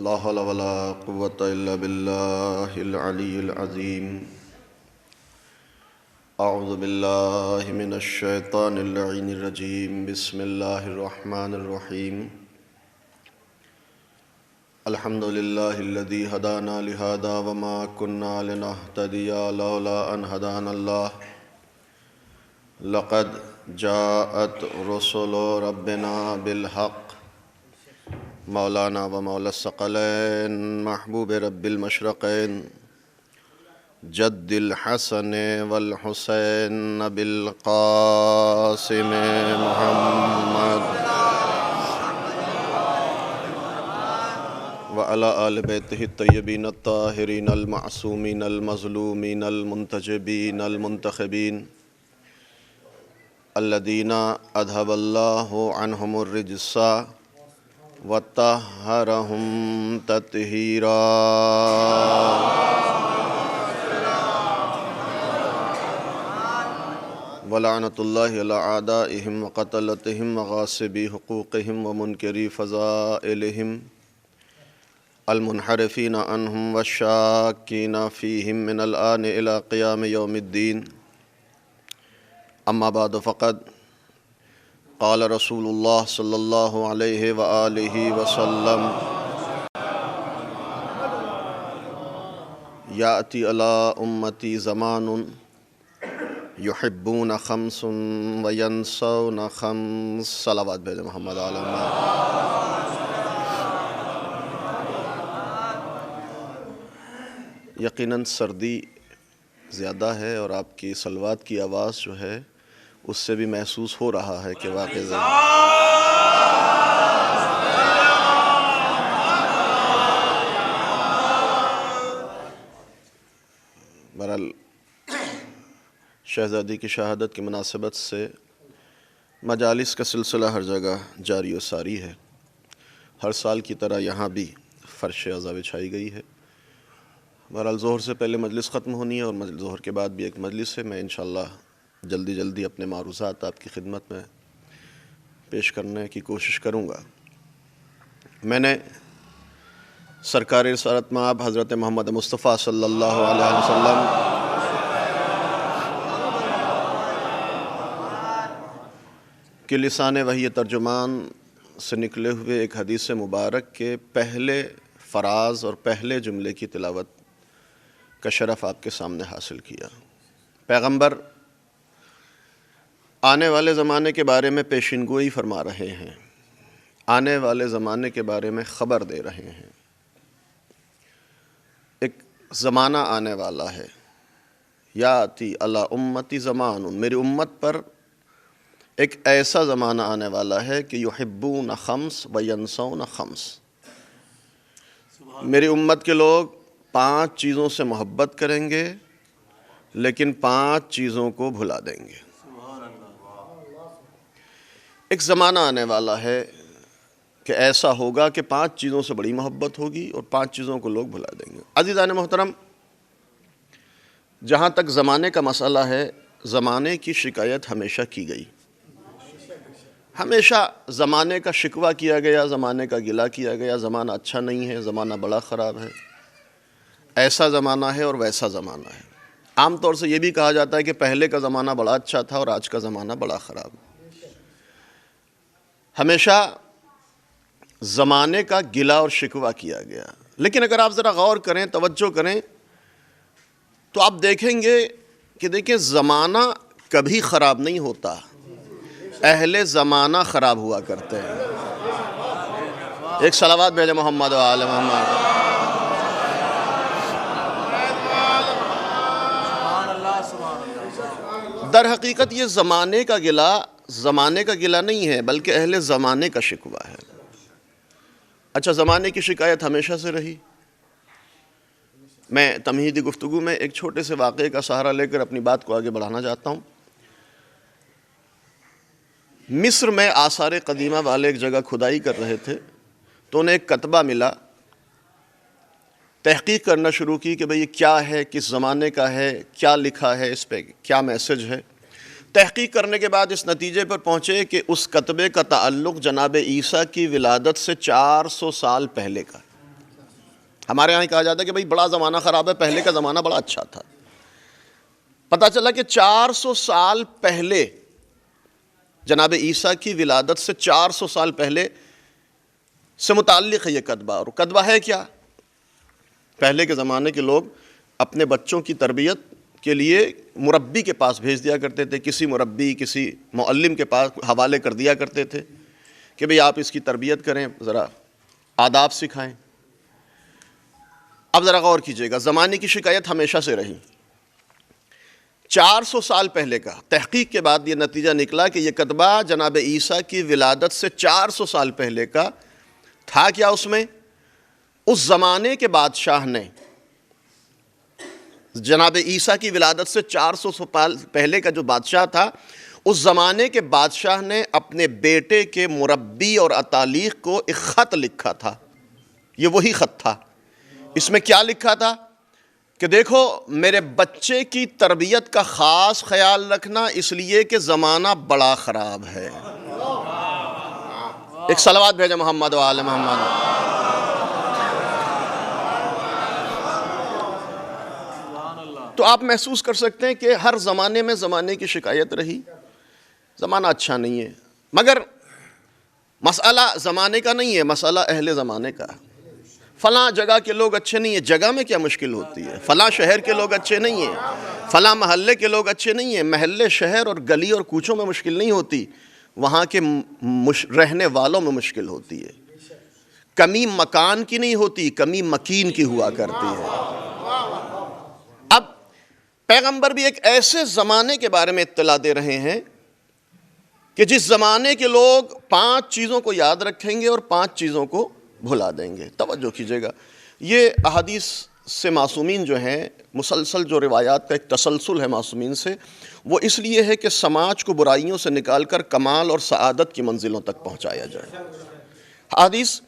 لا حول ولا قوة إلا بالله العلي العظيم أعوذ بالله من الشيطان اللعين الرجيم بسم الله الرحمن الرحيم الحمد لله الذي هدانا لهذا وما كنا لنهتدي لولا أن هدانا الله لقد جاءت رسل ربنا بالحق مولانا و مولا الثقلین محبوب رب المشرقین جد الحسن والحسین بالقاسم محمد وعلى آل بیتہ الطیبین الطاہرین المعصومین المظلومین المنتجبین المنتخبین الذین اذهب اللہ عنہم الرجس وطہرہم تطہیرا ولعنۃ اللہ علی اعدائہم وقتلتہم وغاصبی حقوقہم ومنکری فضائلہم المنحرفین عنہم والشاکین فیہم من الآن الی قیام یوم الدین اما بعد فقد قال رسول اللہ صلی اللہ علیہ وآلہ وسلم یأتی علی امتی زمان یحبون خمس وینسون خمس صلوات بھیجیں محمد علیہ یقیناً سردی زیادہ ہے اور آپ کی صلوات کی آواز جو ہے اس سے بھی محسوس ہو رہا ہے کہ واقعی بہرحال شہزادی کی شہادت کی مناسبت سے مجالس کا سلسلہ ہر جگہ جاری و ساری ہے. ہر سال کی طرح یہاں بھی فرش عزا بچھائی گئی ہے. بہرحال ظہر سے پہلے مجلس ختم ہونی ہے اور ظہر کے بعد بھی ایک مجلس ہے. میں انشاءاللہ جلدی اپنے معروضات آپ کی خدمت میں پیش کرنے کی کوشش کروں گا. میں نے سرکار رسالت مآب حضرت محمد مصطفیٰ صلی اللہ علیہ وسلم کے لسان وحی ترجمان سے نکلے ہوئے ایک حدیث مبارک کے پہلے فراز اور پہلے جملے کی تلاوت کا شرف آپ کے سامنے حاصل کیا. پیغمبر آنے والے زمانے کے بارے میں پیشین گوئی فرما رہے ہیں، آنے والے زمانے کے بارے میں خبر دے رہے ہیں. ایک زمانہ آنے والا ہے، یاتی علی امتی زمان، میری امت پر ایک ایسا زمانہ آنے والا ہے کہ یحبون خمس وینسون خمس. میری امت کے لوگ 5 چیزوں سے محبت کریں گے لیکن 5 چیزوں کو بھلا دیں گے. ایک زمانہ آنے والا ہے کہ ایسا ہوگا کہ 5 چیزوں سے بڑی محبت ہوگی اور 5 چیزوں کو لوگ بھلا دیں گے. عزیزان محترم، جہاں تک زمانے کا مسئلہ ہے، زمانے کی شکایت ہمیشہ کی گئی، ہمیشہ زمانے کا شکوہ کیا گیا، زمانے کا گلہ کیا گیا. زمانہ اچھا نہیں ہے، زمانہ بڑا خراب ہے، ایسا زمانہ ہے اور ویسا زمانہ ہے. عام طور سے یہ بھی کہا جاتا ہے کہ پہلے کا زمانہ بڑا اچھا تھا اور آج کا زمانہ بڑا خراب. ہمیشہ زمانے کا گلہ اور شکوہ کیا گیا. لیکن اگر آپ ذرا غور کریں، توجہ کریں تو آپ دیکھیں گے کہ دیکھیں زمانہ کبھی خراب نہیں ہوتا، اہل زمانہ خراب ہوا کرتے ہیں. ایک صلوات بھیجیں محمد و آل محمد. در حقیقت یہ زمانے کا گلہ نہیں ہے بلکہ اہل زمانے کا شکوہ ہے. اچھا، زمانے کی شکایت ہمیشہ سے رہی. میں تمہیدی گفتگو میں ایک چھوٹے سے واقعے کا سہارا لے کر اپنی بات کو آگے بڑھانا چاہتا ہوں. مصر میں آثار قدیمہ والے ایک جگہ کھدائی کر رہے تھے تو انہیں ایک کتبہ ملا. تحقیق کرنا شروع کی کہ بھئی یہ کیا ہے، کس زمانے کا ہے، کیا لکھا ہے، اس پہ کیا میسج ہے. تحقیق کرنے کے بعد اس نتیجے پر پہنچے کہ اس کتبے کا تعلق جناب عیسیٰ کی ولادت سے 400 سال پہلے کا. ہمارے یہاں کہا جاتا ہے کہ بھئی بڑا زمانہ خراب ہے، پہلے کا زمانہ بڑا اچھا تھا۔ پتہ چلا کہ 400 سال پہلے، جناب عیسیٰ کی ولادت سے 400 سال پہلے سے متعلق ہے یہ کتبہ۔ اور کتبہ ہے کیا؟ پہلے کے زمانے کے لوگ اپنے بچوں کی تربیت کے لیے مربی کے پاس بھیج دیا کرتے تھے، کسی مربی، کسی معلم کے پاس حوالے کر دیا کرتے تھے کہ بھئی آپ اس کی تربیت کریں، ذرا آداب سکھائیں۔ اب ذرا غور کیجئے گا، زمانے کی شکایت ہمیشہ سے رہی۔ 400 سال پہلے کا تحقیق کے بعد یہ نتیجہ نکلا کہ یہ کتبہ جناب عیسیٰ کی ولادت سے 400 سال پہلے کا تھا۔ کیا اس میں؟ اس زمانے کے بادشاہ نے، جناب عیسیٰ کی ولادت سے 400 سال پہلے کا جو بادشاہ تھا، اس زمانے کے بادشاہ نے اپنے بیٹے کے مربی اور اتالیق کو ایک خط لکھا تھا۔ یہ وہی خط تھا۔ اس میں کیا لکھا تھا کہ دیکھو میرے بچے کی تربیت کا خاص خیال رکھنا، اس لیے کہ زمانہ بڑا خراب ہے۔ ایک صلوات بھیجا محمد و آل محمد۔ تو آپ محسوس کر سکتے ہیں کہ ہر زمانے میں زمانے کی شکایت رہی، زمانہ اچھا نہیں ہے، مگر مسئلہ زمانے کا نہیں ہے، مسئلہ اہل زمانے کا۔ فلاں جگہ کے لوگ اچھے نہیں ہیں، جگہ میں کیا مشکل ہوتی ہے؟ فلاں شہر کے لوگ اچھے نہیں ہیں، فلاں محلے کے لوگ اچھے نہیں ہیں، محلے، شہر اور گلی اور کوچوں میں مشکل نہیں ہوتی، وہاں کے رہنے والوں میں مشکل ہوتی ہے۔ کمی مکان کی نہیں ہوتی، کمی مکین کی ہوا کرتی ہے۔ اب پیغمبر بھی ایک ایسے زمانے کے بارے میں اطلاع دے رہے ہیں کہ جس زمانے کے لوگ 5 چیزوں کو یاد رکھیں گے اور 5 چیزوں کو بھلا دیں گے۔ توجہ کیجئے گا، یہ احادیث سے معصومین جو ہیں، مسلسل جو روایات کا ایک تسلسل ہے معصومین سے، وہ اس لیے ہے کہ سماج کو برائیوں سے نکال کر کمال اور سعادت کی منزلوں تک پہنچایا جائے۔ حدیث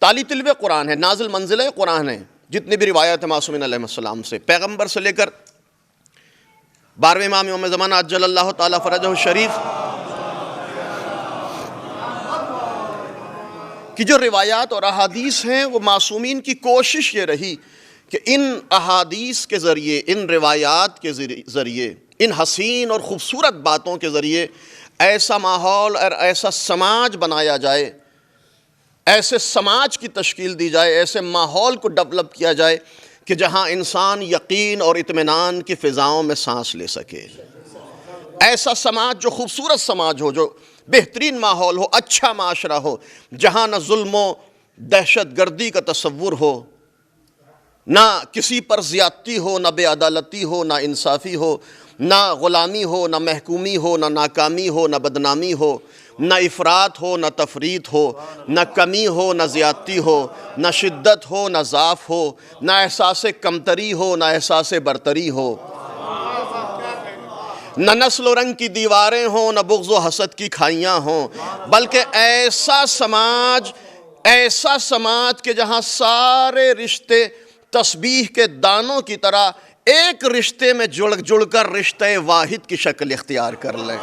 تالی تلوِ قرآن ہے، نازل منزلِ قرآن ہے۔ جتنی بھی روایات ہیں معصومین علیہ السلام سے، پیغمبر سے لے کر 12ویں امام یوم زمانہ عجل اللہ تعالی فرجہ الشریف کی جو روایات اور احادیث ہیں، وہ معصومین کی کوشش یہ رہی کہ ان احادیث کے ذریعے، ان روایات کے ذریعے، ان حسین اور خوبصورت باتوں کے ذریعے ایسا ماحول اور ایسا سماج بنایا جائے، ایسے سماج کی تشکیل دی جائے، ایسے ماحول کو ڈیولپ کیا جائے کہ جہاں انسان یقین اور اطمینان کی فضاؤں میں سانس لے سکے۔ ایسا سماج جو خوبصورت سماج ہو، جو بہترین ماحول ہو، اچھا معاشرہ ہو، جہاں نہ ظلم و دہشت گردی کا تصور ہو، نہ کسی پر زیادتی ہو، نہ بے عدالتی ہو، نہ انصافی ہو، نہ غلامی ہو، نہ محکومی ہو، نہ ناکامی ہو، نہ بدنامی ہو، نہ افراط ہو، نہ تفریط ہو، نہ کمی ہو، نہ زیادتی ہو، نہ شدت ہو، نہ ضعف ہو، نہ احساس کمتری ہو، نہ احساس برتری ہو، نہ نسل و رنگ کی دیواریں ہوں، نہ بغض و حسد کی کھائیاں ہوں، بلکہ ایسا سماج کہ جہاں سارے رشتے تسبیح کے دانوں کی طرح ایک رشتے میں جڑ کر رشتے واحد کی شکل اختیار کر لیں۔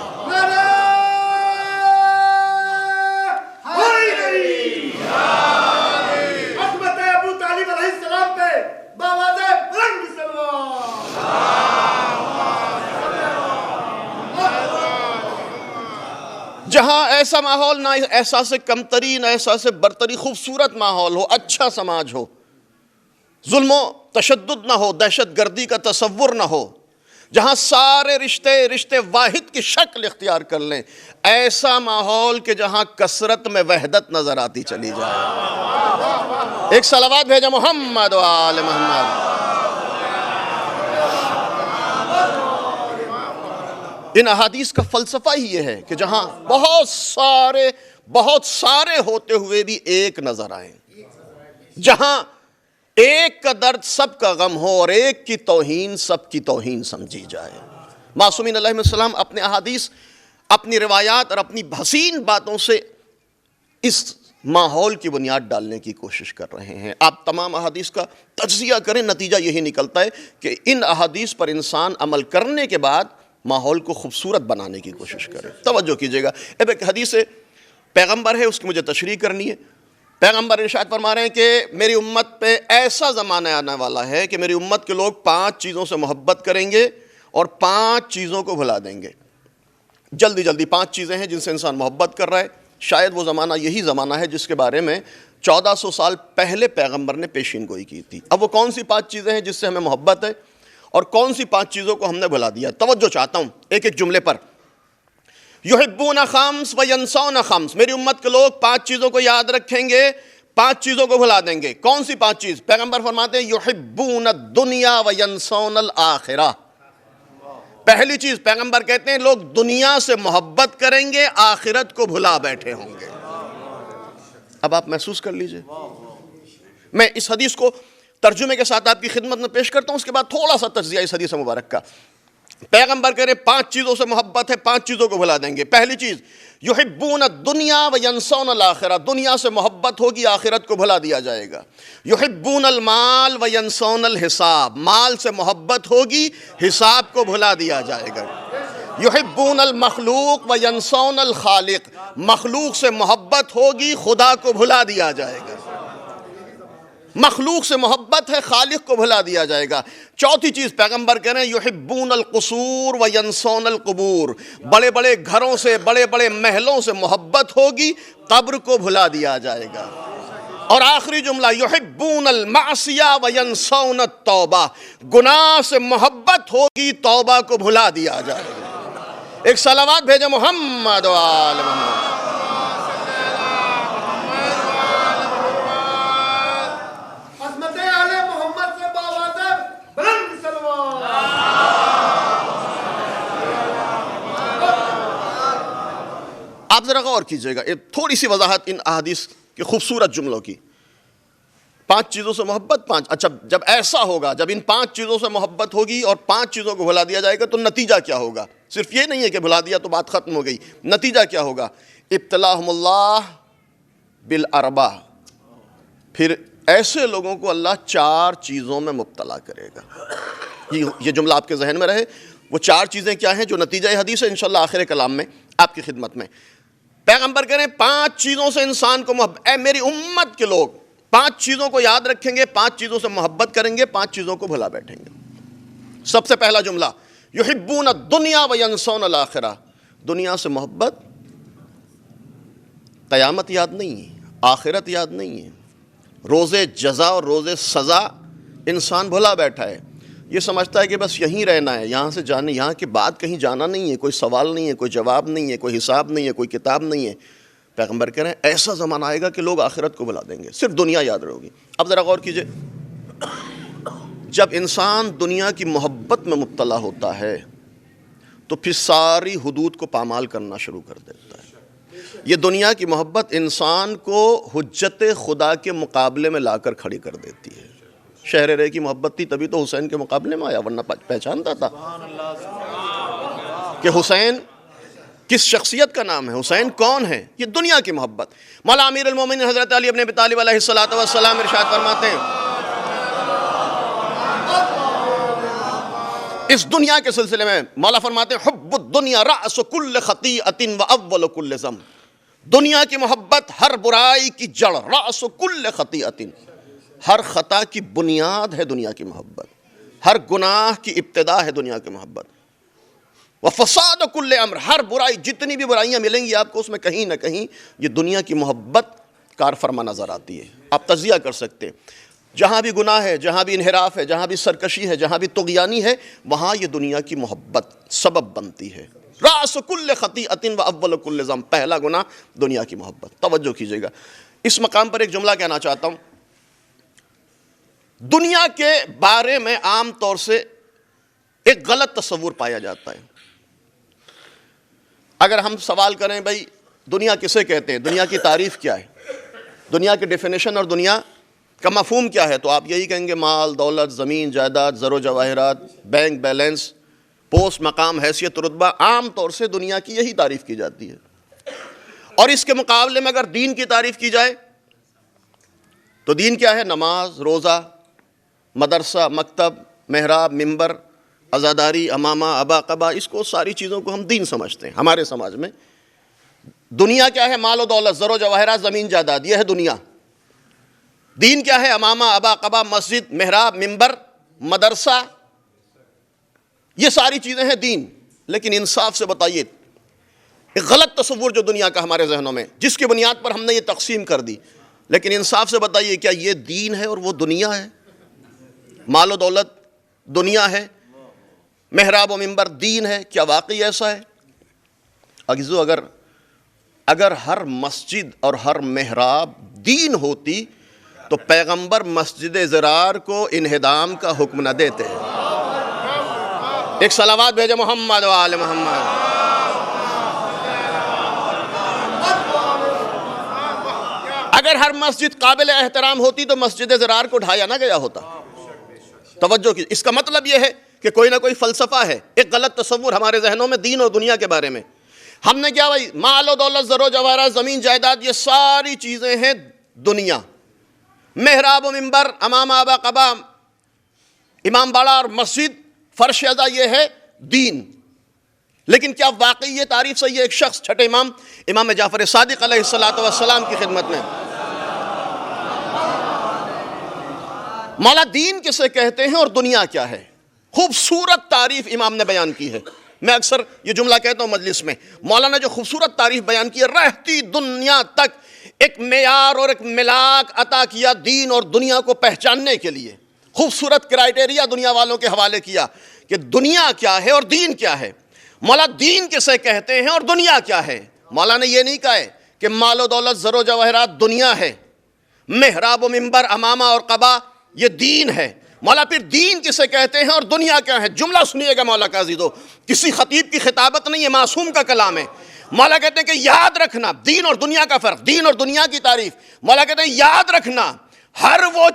جہاں ایسا ماحول، نہ احساس کمتری، نہ احساس برتری، خوبصورت ماحول ہو، اچھا سماج ہو، ظلم و تشدد نہ ہو، دہشت گردی کا تصور نہ ہو، جہاں سارے رشتے واحد کی شکل اختیار کر لیں، ایسا ماحول کہ جہاں کثرت میں وحدت نظر آتی چلی جائے۔ ایک صلوات بھیجا محمد و آل محمد۔ ان احادیث کا فلسفہ ہی یہ ہے کہ جہاں بہت سارے ہوتے ہوئے بھی ایک نظر آئیں، جہاں ایک کا درد سب کا غم ہو اور ایک کی توہین سب کی توہین سمجھی جائے۔ معصومین علیہ السلام اپنے احادیث، اپنی روایات اور اپنی حسین باتوں سے اس ماحول کی بنیاد ڈالنے کی کوشش کر رہے ہیں۔ آپ تمام احادیث کا تجزیہ کریں، نتیجہ یہی نکلتا ہے کہ ان احادیث پر انسان عمل کرنے کے بعد ماحول کو خوبصورت بنانے کی کوشش کرے۔ توجہ کیجئے گا، اب ایک حدیث پیغمبر ہے، اس کی مجھے تشریح کرنی ہے۔ پیغمبر ارشاد فرما رہے ہیں کہ میری امت پہ ایسا زمانہ آنے والا ہے کہ میری امت کے لوگ 5 چیزوں سے محبت کریں گے اور 5 چیزوں کو بھلا دیں گے. جلدی جلدی 5 چیزیں ہیں جن سے انسان محبت کر رہا ہے. شاید وہ زمانہ یہی زمانہ ہے جس کے بارے میں 1400 سال پہلے پیغمبر نے پیشین گوئی کی تھی. اب وہ کون سی 5 چیزیں ہیں جس سے ہمیں محبت ہے اور کون سی 5 چیزوں کو ہم نے بھلا دیا؟ توجہ چاہتا ہوں ایک ایک جملے پر. یحبون خمس وینسون خمس، میری امت کے لوگ 5 چیزوں کو یاد رکھیں گے، 5 چیزوں کو بھلا دیں گے. کون سی 5 چیز؟ پیغمبر فرماتے ہیں یحبون الدنیا وینسون الآخرہ. پہلی چیز پیغمبر کہتے ہیں لوگ دنیا سے محبت کریں گے، آخرت کو بھلا بیٹھے ہوں گے. اب آپ محسوس کر لیجئے. میں اس حدیث کو ترجمے کے ساتھ آپ کی خدمت میں پیش کرتا ہوں، اس کے بعد تھوڑا سا تجزیہ اس حدیث مبارک کا. پیغمبر کہہ رہے 5 چیزوں سے محبت ہے، 5 چیزوں کو بھلا دیں گے. پہلی چیز یحبون الدنیا وینسون الآخرہ، دنیا سے محبت ہوگی، آخرت کو بھلا دیا جائے گا. یحبون المال وینسون الحساب، مال سے محبت ہوگی، حساب کو بھلا دیا جائے گا. یحبون المخلوق وینسون الخالق، مخلوق سے محبت ہوگی، خدا کو بھلا دیا جائے گا. مخلوق سے محبت ہے، خالق کو بھلا دیا جائے گا. چوتھی چیز پیغمبر کہہ رہے ہیں یحبون القصور وینسون القبور، بڑے بڑے گھروں سے، بڑے بڑے محلوں سے محبت ہوگی، قبر کو بھلا دیا جائے گا. اور آخری جملہ یحبون المعصیہ وینسون التوبہ، گناہ سے محبت ہوگی، توبہ کو بھلا دیا جائے گا. ایک صلوات بھیجے محمد و آل محمد. آپ ذرا غور کیجئے گا، تھوڑی سی وضاحت ان احادیث کی خوبصورت جملوں کی. 5 چیزوں سے محبت، 5. اچھا جب ایسا ہوگا، جب ان 5 چیزوں سے محبت ہوگی اور 5 چیزوں کو بھلا دیا جائے گا تو نتیجہ کیا ہوگا؟ صرف یہ نہیں ہے کہ بھلا دیا تو بات ختم ہو گئی. نتیجہ کیا ہوگا؟ ابتلاہم اللہ بالاربع، پھر ایسے لوگوں کو اللہ 4 چیزوں میں مبتلا کرے گا. یہ جملہ آپ کے ذہن میں رہے. وہ 4 چیزیں کیا ہیں جو نتیجہ حدیث ہے انشاءاللہ آخر کلام میں آپ کی خدمت میں. پیغمبر کہہ رہے ہیں 5 چیزوں سے انسان کو محبت، اے میری امت کے لوگ 5 چیزوں کو یاد رکھیں گے، 5 چیزوں سے محبت کریں گے، 5 چیزوں کو بھلا بیٹھیں گے. سب سے پہلا جملہ یحبون الدنیا وینسون الآخرہ، دنیا سے محبت، قیامت یاد نہیں ہے، آخرت یاد نہیں ہے، روز جزا اور روز سزا انسان بھلا بیٹھا ہے. یہ سمجھتا ہے کہ بس یہیں رہنا ہے، یہاں سے جانے، یہاں کے بعد کہیں جانا نہیں ہے، کوئی سوال نہیں ہے، کوئی جواب نہیں ہے، کوئی حساب نہیں ہے، کوئی کتاب نہیں ہے. پیغمبر کہہ رہے ہیں ایسا زمانہ آئے گا کہ لوگ آخرت کو بھلا دیں گے، صرف دنیا یاد رہے گی. اب ذرا غور کیجئے، جب انسان دنیا کی محبت میں مبتلا ہوتا ہے تو پھر ساری حدود کو پامال کرنا شروع کر دیتا ہے. یہ دنیا کی محبت انسان کو حجت خدا کے مقابلے میں لا کر کھڑی کر دیتی ہے. شہر رے کی محبت تھی تبھی تو حسین کے مقابلے میں آیا، ورنہ پہچانتا تھا کہ حسین کس شخصیت کا نام ہے، حسین کون ہے. یہ دنیا کی محبت. مولا امیر المومنین حضرت علی ابن ابی طالب علیہ الصلوۃ والسلام ارشاد فرماتے ہیں اس دنیا کے سلسلے میں، مولا فرماتے ہیں حب الدنیا رأس کل خطیئۃ واول کل ذنب، دنیا کی محبت ہر برائی کی جڑ، رأس کل خطیئۃ، ہر خطا کی بنیاد ہے دنیا کی محبت، ہر گناہ کی ابتدا ہے دنیا کی محبت. وفساد کل امر، ہر برائی، جتنی بھی برائیاں ملیں گی آپ کو اس میں کہیں نہ کہیں یہ دنیا کی محبت کار فرما نظر آتی ہے. آپ تجزیہ کر سکتے ہیں، جہاں بھی گناہ ہے، جہاں بھی انحراف ہے، جہاں بھی سرکشی ہے، جہاں بھی طغیانی ہے، وہاں یہ دنیا کی محبت سبب بنتی ہے. رأس کل خطیئۃ واول کل ذنب، پہلا گناہ دنیا کی محبت. توجہ کیجئے گا، اس مقام پر ایک جملہ کہنا چاہتا ہوں. دنیا کے بارے میں عام طور سے ایک غلط تصور پایا جاتا ہے. اگر ہم سوال کریں بھائی دنیا کسے کہتے ہیں، دنیا کی تعریف کیا ہے، دنیا کی ڈیفینیشن اور دنیا کا مفہوم کیا ہے، تو آپ یہی کہیں گے مال، دولت، زمین، جائیداد، زر و جواہرات، بینک بیلنس، پوسٹ، مقام، حیثیت، رتبہ. عام طور سے دنیا کی یہی تعریف کی جاتی ہے. اور اس کے مقابلے میں اگر دین کی تعریف کی جائے تو دین کیا ہے؟ نماز، روزہ، مدرسہ، مکتب، محراب، منبر، عزاداری، امامہ، ابا قبا، اس کو ساری چیزوں کو ہم دین سمجھتے ہیں. ہمارے سماج میں دنیا کیا ہے؟ مال و دولت، زر و جواہرات، زمین جائیداد، یہ ہے دنیا. دین کیا ہے؟ امامہ، ابا، قبا، مسجد، محراب، منبر، مدرسہ، یہ ساری چیزیں ہیں دین. لیکن انصاف سے بتائیے، ایک غلط تصور جو دنیا کا ہمارے ذہنوں میں، جس کی بنیاد پر ہم نے یہ تقسیم کر دی، لیکن انصاف سے بتائیے کیا یہ دین ہے اور وہ دنیا ہے؟ مال و دولت دنیا ہے، محراب و منبر دین ہے؟ کیا واقعی ایسا ہے؟ عزیزو، اگر ہر مسجد اور ہر محراب دین ہوتی تو پیغمبر مسجد ضرار کو انہدام کا حکم نہ دیتے. ایک صلوات بھیجے محمد و آل محمد. اگر ہر مسجد قابل احترام ہوتی تو مسجد ضرار کو ڈھایا نہ گیا ہوتا. توجہ کی، اس کا مطلب یہ ہے کہ کوئی نہ کوئی فلسفہ ہے، ایک غلط تصور ہمارے ذہنوں میں دین اور دنیا کے بارے میں. ہم نے کیا بھائی، مال و دولت، زر و جواہرات، زمین جائیداد، یہ ساری چیزیں ہیں دنیا. محراب و منبر، امام، ابا، قبا، امام باڑہ اور مسجد، فرش ازا، یہ ہے دین. لیکن کیا واقعی یہ تعریف صحیح ہے؟ ایک شخص چھٹے امام جعفر صادق علیہ السلام کی خدمت میں، مولا دین کسے کہتے ہیں اور دنیا کیا ہے، خوبصورت تعریف امام نے بیان کی ہے. میں اکثر یہ جملہ کہتا ہوں مجلس میں، مولا نے جو خوبصورت تعریف بیان کی ہے، رہتی دنیا تک ایک معیار اور ایک ملاک عطا کیا دین اور دنیا کو پہچاننے کے لیے. خوبصورت کرائیٹیریا دنیا والوں کے حوالے کیا کہ دنیا کیا ہے اور دین کیا ہے. مولا دین کسے کہتے ہیں اور دنیا کیا ہے. مولا نے یہ نہیں کہا ہے کہ مال و دولت، زر و جواہرات دنیا ہے، محراب و منبر، امامہ اور قبا یہ دین ہے. مولا پھر دین کسے کہتے ہیں اور دنیا کیا ہے؟ جملہ سنیے گا مولا کا عزیزو، کسی خطیب کی خطابت نہیں ہے، معصوم کا کلام ہے. مولا کہتے ہیں کہ یاد رکھنا دین اور دنیا کا فرق، دین اور دنیا کی تعریف. مولا کہتے ہیں یاد رکھنا ہر وہ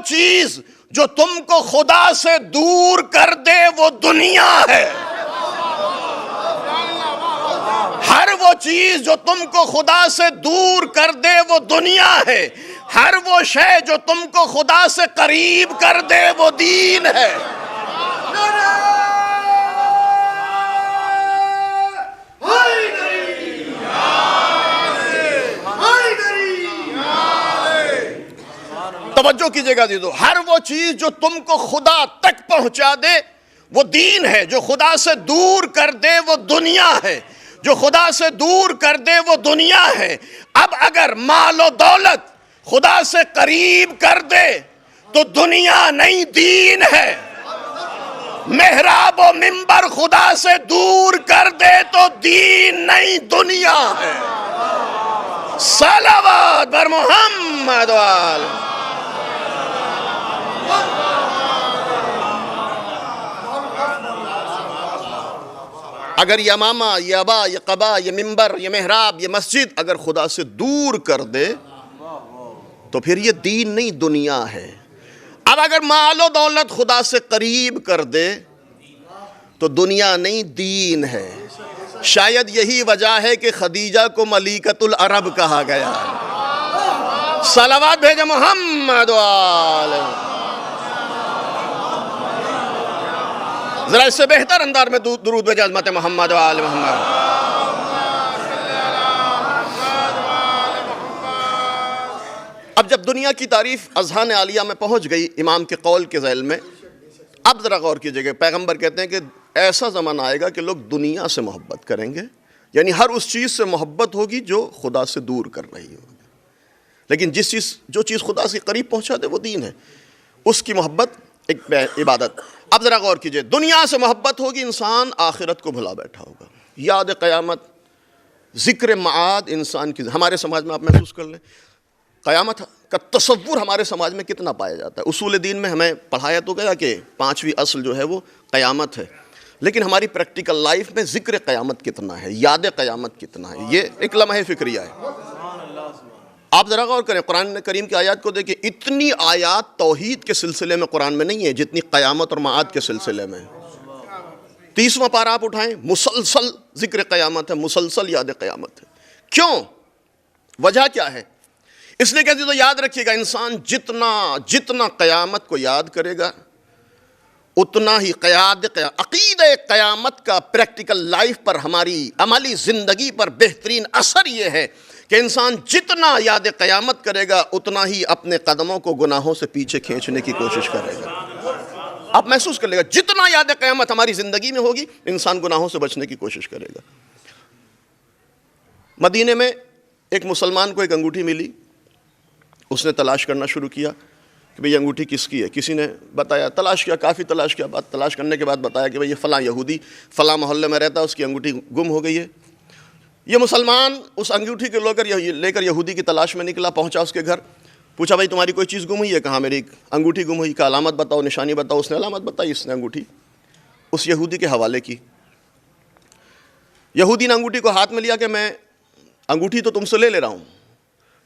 چیز جو تم کو خدا سے دور کر دے وہ دنیا ہے. ہر وہ چیز جو تم کو خدا سے دور کر دے وہ دنیا ہے. ہر وہ شے جو تم کو خدا سے قریب کر دے وہ دین ہے. توجہ کیجئے گا دیدو، ہر وہ چیز جو تم کو خدا تک پہنچا دے وہ دین ہے، جو خدا سے دور کر دے وہ دنیا ہے. جو خدا سے دور کر دے وہ دنیا ہے. اب اگر مال و دولت خدا سے قریب کر دے تو دنیا نہیں دین ہے. محراب و منبر خدا سے دور کر دے تو دین نہیں دنیا ہے. صلوات بر محمد و آل. اگر یہ امامہ، یہ ابا، یہ قبا، یہ منبر، یہ محراب، یہ مسجد اگر خدا سے دور کر دے تو پھر یہ دین نہیں دنیا ہے. اب اگر مال و دولت خدا سے قریب کر دے تو دنیا نہیں دین ہے. شاید یہی وجہ ہے کہ خدیجہ کو ملیکۃ العرب کہا گیا. صلوات بھیجے محمد و آل. ذرا اس سے بہتر انداز میں درود بھیجے عظمت محمد و آل محمد. اب جب دنیا کی تعریف اذہان عالیہ میں پہنچ گئی امام کے قول کے ذیل میں، اب ذرا غور کیجئے گا، پیغمبر کہتے ہیں کہ ایسا زمانہ آئے گا کہ لوگ دنیا سے محبت کریں گے، یعنی ہر اس چیز سے محبت ہوگی جو خدا سے دور کر رہی ہوگی. لیکن جو چیز خدا سے قریب پہنچا دے وہ دین ہے، اس کی محبت ایک عبادت. اب ذرا غور کیجئے، دنیا سے محبت ہوگی، انسان آخرت کو بھلا بیٹھا ہوگا. یاد قیامت، ذکر معاد انسان کی، ہمارے سماج میں آپ محسوس کر لیں قیامت کا تصور ہمارے سماج میں کتنا پایا جاتا ہے. اصول دین میں ہمیں پڑھایا تو گیا کہ 5ویں اصل جو ہے وہ قیامت ہے، لیکن ہماری پریکٹیکل لائف میں ذکر قیامت کتنا ہے، یاد قیامت کتنا ہے، یہ ایک لمحہ فکریہ ہے. آپ ذرا غور کریں، قرآن کریم کی آیات کو دیکھیں، اتنی آیات توحید کے سلسلے میں قرآن میں نہیں ہے جتنی قیامت اور معاد کے سلسلے میں. 30واں پارہ آپ اٹھائیں، مسلسل ذکر قیامت ہے، مسلسل یاد قیامت ہے. کیوں؟ وجہ کیا ہے؟ اس لیے کہتے تو یاد رکھیے گا، انسان جتنا قیامت کو یاد کرے گا اتنا ہی عقیدہ قیامت کا پریکٹیکل لائف پر، ہماری عملی زندگی پر بہترین اثر یہ ہے کہ انسان جتنا یاد قیامت کرے گا اتنا ہی اپنے قدموں کو گناہوں سے پیچھے کھینچنے کی کوشش کرے گا. آپ محسوس کر لے گا جتنا یاد قیامت ہماری زندگی میں ہوگی انسان گناہوں سے بچنے کی کوشش کرے گا. مدینے میں ایک مسلمان کو ایک انگوٹھی ملی. اس نے تلاش کرنا شروع کیا کہ بھئی یہ انگوٹھی کس کی ہے. کسی نے بتایا, تلاش کیا, کافی تلاش کیا, تلاش کرنے کے بعد بتایا کہ بھئی یہ فلاں یہودی فلاں محلے میں رہتا ہے, اس کی انگوٹھی گم ہو گئی ہے. یہ مسلمان اس انگوٹھی کو لے کر یہودی کی تلاش میں نکلا, پہنچا اس کے گھر, پوچھا بھائی تمہاری کوئی چیز گم ہوئی ہے؟ کہاں میری انگوٹھی گم ہوئی. کا علامت بتاؤ, نشانی بتاؤ. اس نے علامت بتائی, اس نے انگوٹھی اس یہودی کے حوالے کی. یہودی نے انگوٹھی کو ہاتھ میں لیا کہ میں انگوٹھی تو تم سے لے رہا ہوں,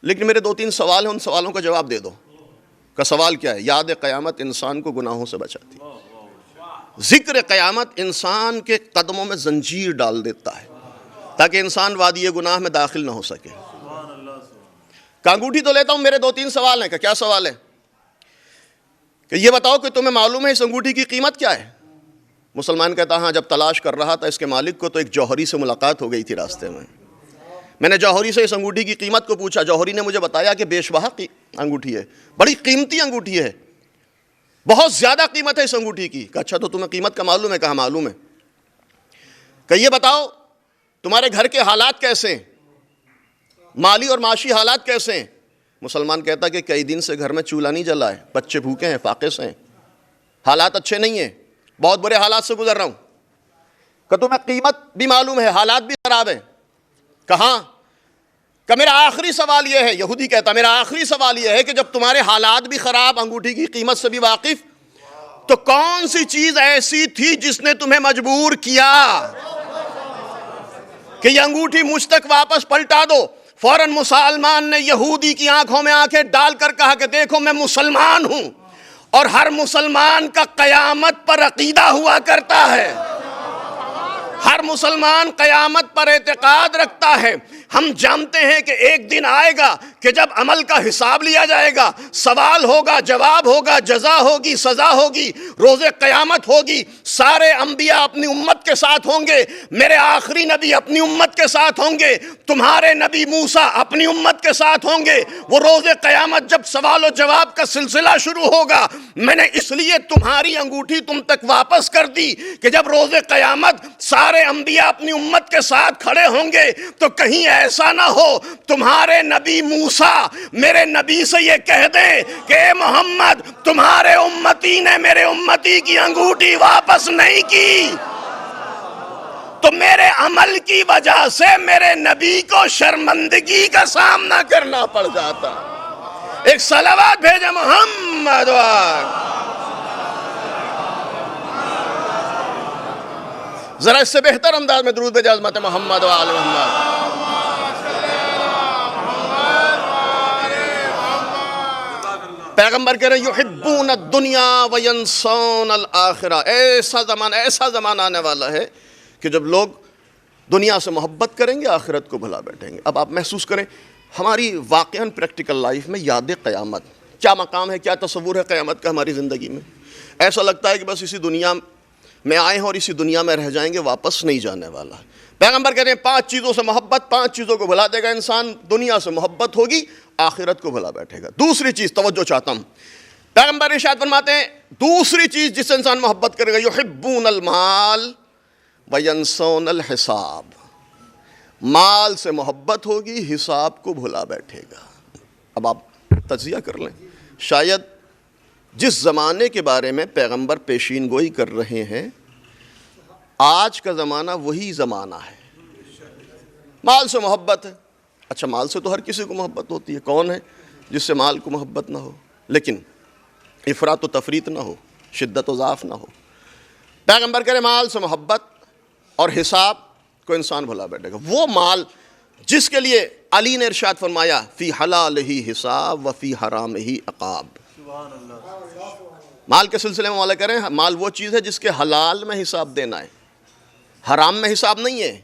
لیکن میرے 2-3 سوال ہیں, ان سوالوں کا جواب دے دو. کا سوال کیا ہے؟ یاد قیامت انسان کو گناہوں سے بچاتی. ذکر قیامت انسان کے قدموں میں زنجیر ڈال دیتا ہے تاکہ انسان وادی گناہ میں داخل نہ ہو سکے. کہ انگوٹھی تو لیتا ہوں, میرے 2-3 سوال ہیں. کہ کیا سوال ہے؟ کہ یہ بتاؤ کہ تمہیں معلوم ہے اس انگوٹھی کی قیمت کیا ہے؟ مسلمان کہتا ہاں, جب تلاش کر رہا تھا اس کے مالک کو تو ایک جوہری سے ملاقات ہو گئی تھی راستے میں. میں نے جوہری سے اس انگوٹھی کی قیمت کو پوچھا. جوہری نے مجھے بتایا کہ بیش بہا انگوٹھی ہے, بڑی قیمتی انگوٹھی ہے, بہت زیادہ قیمت ہے اس انگوٹھی کی. کہ اچھا تو تمہیں قیمت کا معلوم ہے؟ کہا معلوم ہے. کہ یہ بتاؤ تمہارے گھر کے حالات کیسے ہیں, مالی اور معاشی حالات کیسے ہیں؟ مسلمان کہتا کہ کئی دن سے گھر میں چولہا نہیں جلا ہے, بچے بھوکے ہیں, فاقے ہیں, حالات اچھے نہیں ہیں, بہت برے حالات سے گزر رہا ہوں. کہ تمہیں قیمت بھی معلوم ہے, حالات بھی خراب ہیں. کہاں؟ کہ میرا آخری سوال یہ ہے, یہودی کہتا میرا آخری سوال یہ ہے کہ جب تمہارے حالات بھی خراب, انگوٹھی کی قیمت سے بھی واقف, تو کون سی چیز ایسی تھی جس نے تمہیں مجبور کیا کہ یہ انگوٹھی مجھ تک واپس پلٹا دو؟ فوراً مسلمان نے یہودی کی آنکھوں میں آنکھیں ڈال کر کہا کہ دیکھو میں مسلمان ہوں, اور ہر مسلمان کا قیامت پر عقیدہ ہوا کرتا ہے, ہر مسلمان قیامت پر اعتقاد رکھتا ہے. ہم جانتے ہیں کہ ایک دن آئے گا کہ جب عمل کا حساب لیا جائے گا, سوال ہوگا, جواب ہوگا, جزا ہوگی, سزا ہوگی, روز قیامت ہوگی. سارے انبیاء اپنی امت کے ساتھ ہوں گے, میرے آخری نبی اپنی امت کے ساتھ ہوں گے, تمہارے نبی موسیٰ اپنی امت کے ساتھ ہوں گے. وہ روز قیامت جب سوال و جواب کا سلسلہ شروع ہوگا, میں نے اس لیے تمہاری انگوٹھی تم تک واپس کر دی کہ جب روز قیامت سارے انبیاء اپنی امت کے ساتھ کھڑے ہوں گے تو کہیں ایسا نہ ہو تمہارے نبی موسیٰ میرے نبی سے یہ کہہ دیں کہ اے محمد تمہارے امتی نے میرے امتی کی انگوٹھی واپس نہیں کی, تو میرے عمل کی وجہ سے میرے نبی کو شرمندگی کا سامنا کرنا پڑ جاتا. ایک صلوات بھیجے محمد ذرا اس سے بہتر انداز میں درود بھیجے عظمت محمد و آل محمد. پیغمبر کہہ رہے ہیں یحبون الدنیا وینسون الآخرہ. ایسا زمانہ آنے والا ہے کہ جب لوگ دنیا سے محبت کریں گے, آخرت کو بھلا بیٹھیں گے. اب آپ محسوس کریں ہماری واقعاً پریکٹیکل لائف میں یاد قیامت کیا مقام ہے, کیا تصور ہے قیامت کا ہماری زندگی میں. ایسا لگتا ہے کہ بس اسی دنیا میں آئے ہیں اور اسی دنیا میں رہ جائیں گے, واپس نہیں جانے والا. پیغمبر کہتے ہیں 5 چیزوں سے محبت, 5 چیزوں کو بھلا دے گا انسان. دنیا سے محبت ہوگی, آخرت کو بھلا بیٹھے گا. دوسری چیز, توجہ چاہتا ہوں, پیغمبر ارشاد فرماتے ہیں دوسری چیز جس سے انسان محبت کرے گا, یحبون المال وینسون الحساب. مال سے محبت ہوگی, حساب کو بھلا بیٹھے گا. اب آپ تجزیہ کر لیں, شاید جس زمانے کے بارے میں پیغمبر پیشین گوئی کر رہے ہیں آج کا زمانہ وہی زمانہ ہے. مال سے محبت ہے. اچھا مال سے تو ہر کسی کو محبت ہوتی ہے, کون ہے جس سے مال کو محبت نہ ہو, لیکن افراط و تفریط نہ ہو, شدت و ضعف نہ ہو. پیغمبر کہہ رہے مال سے محبت اور حساب کو انسان بھلا بیٹھے گا. وہ مال جس کے لیے علی نے ارشاد فرمایا فی حلال ہی حساب و فی حرام ہی عقاب. مال کے سلسلے میں مولا کہہ رہے ہیں مال وہ چیز ہے جس کے حلال میں حساب دینا ہے, حرام میں حساب نہیں ہے.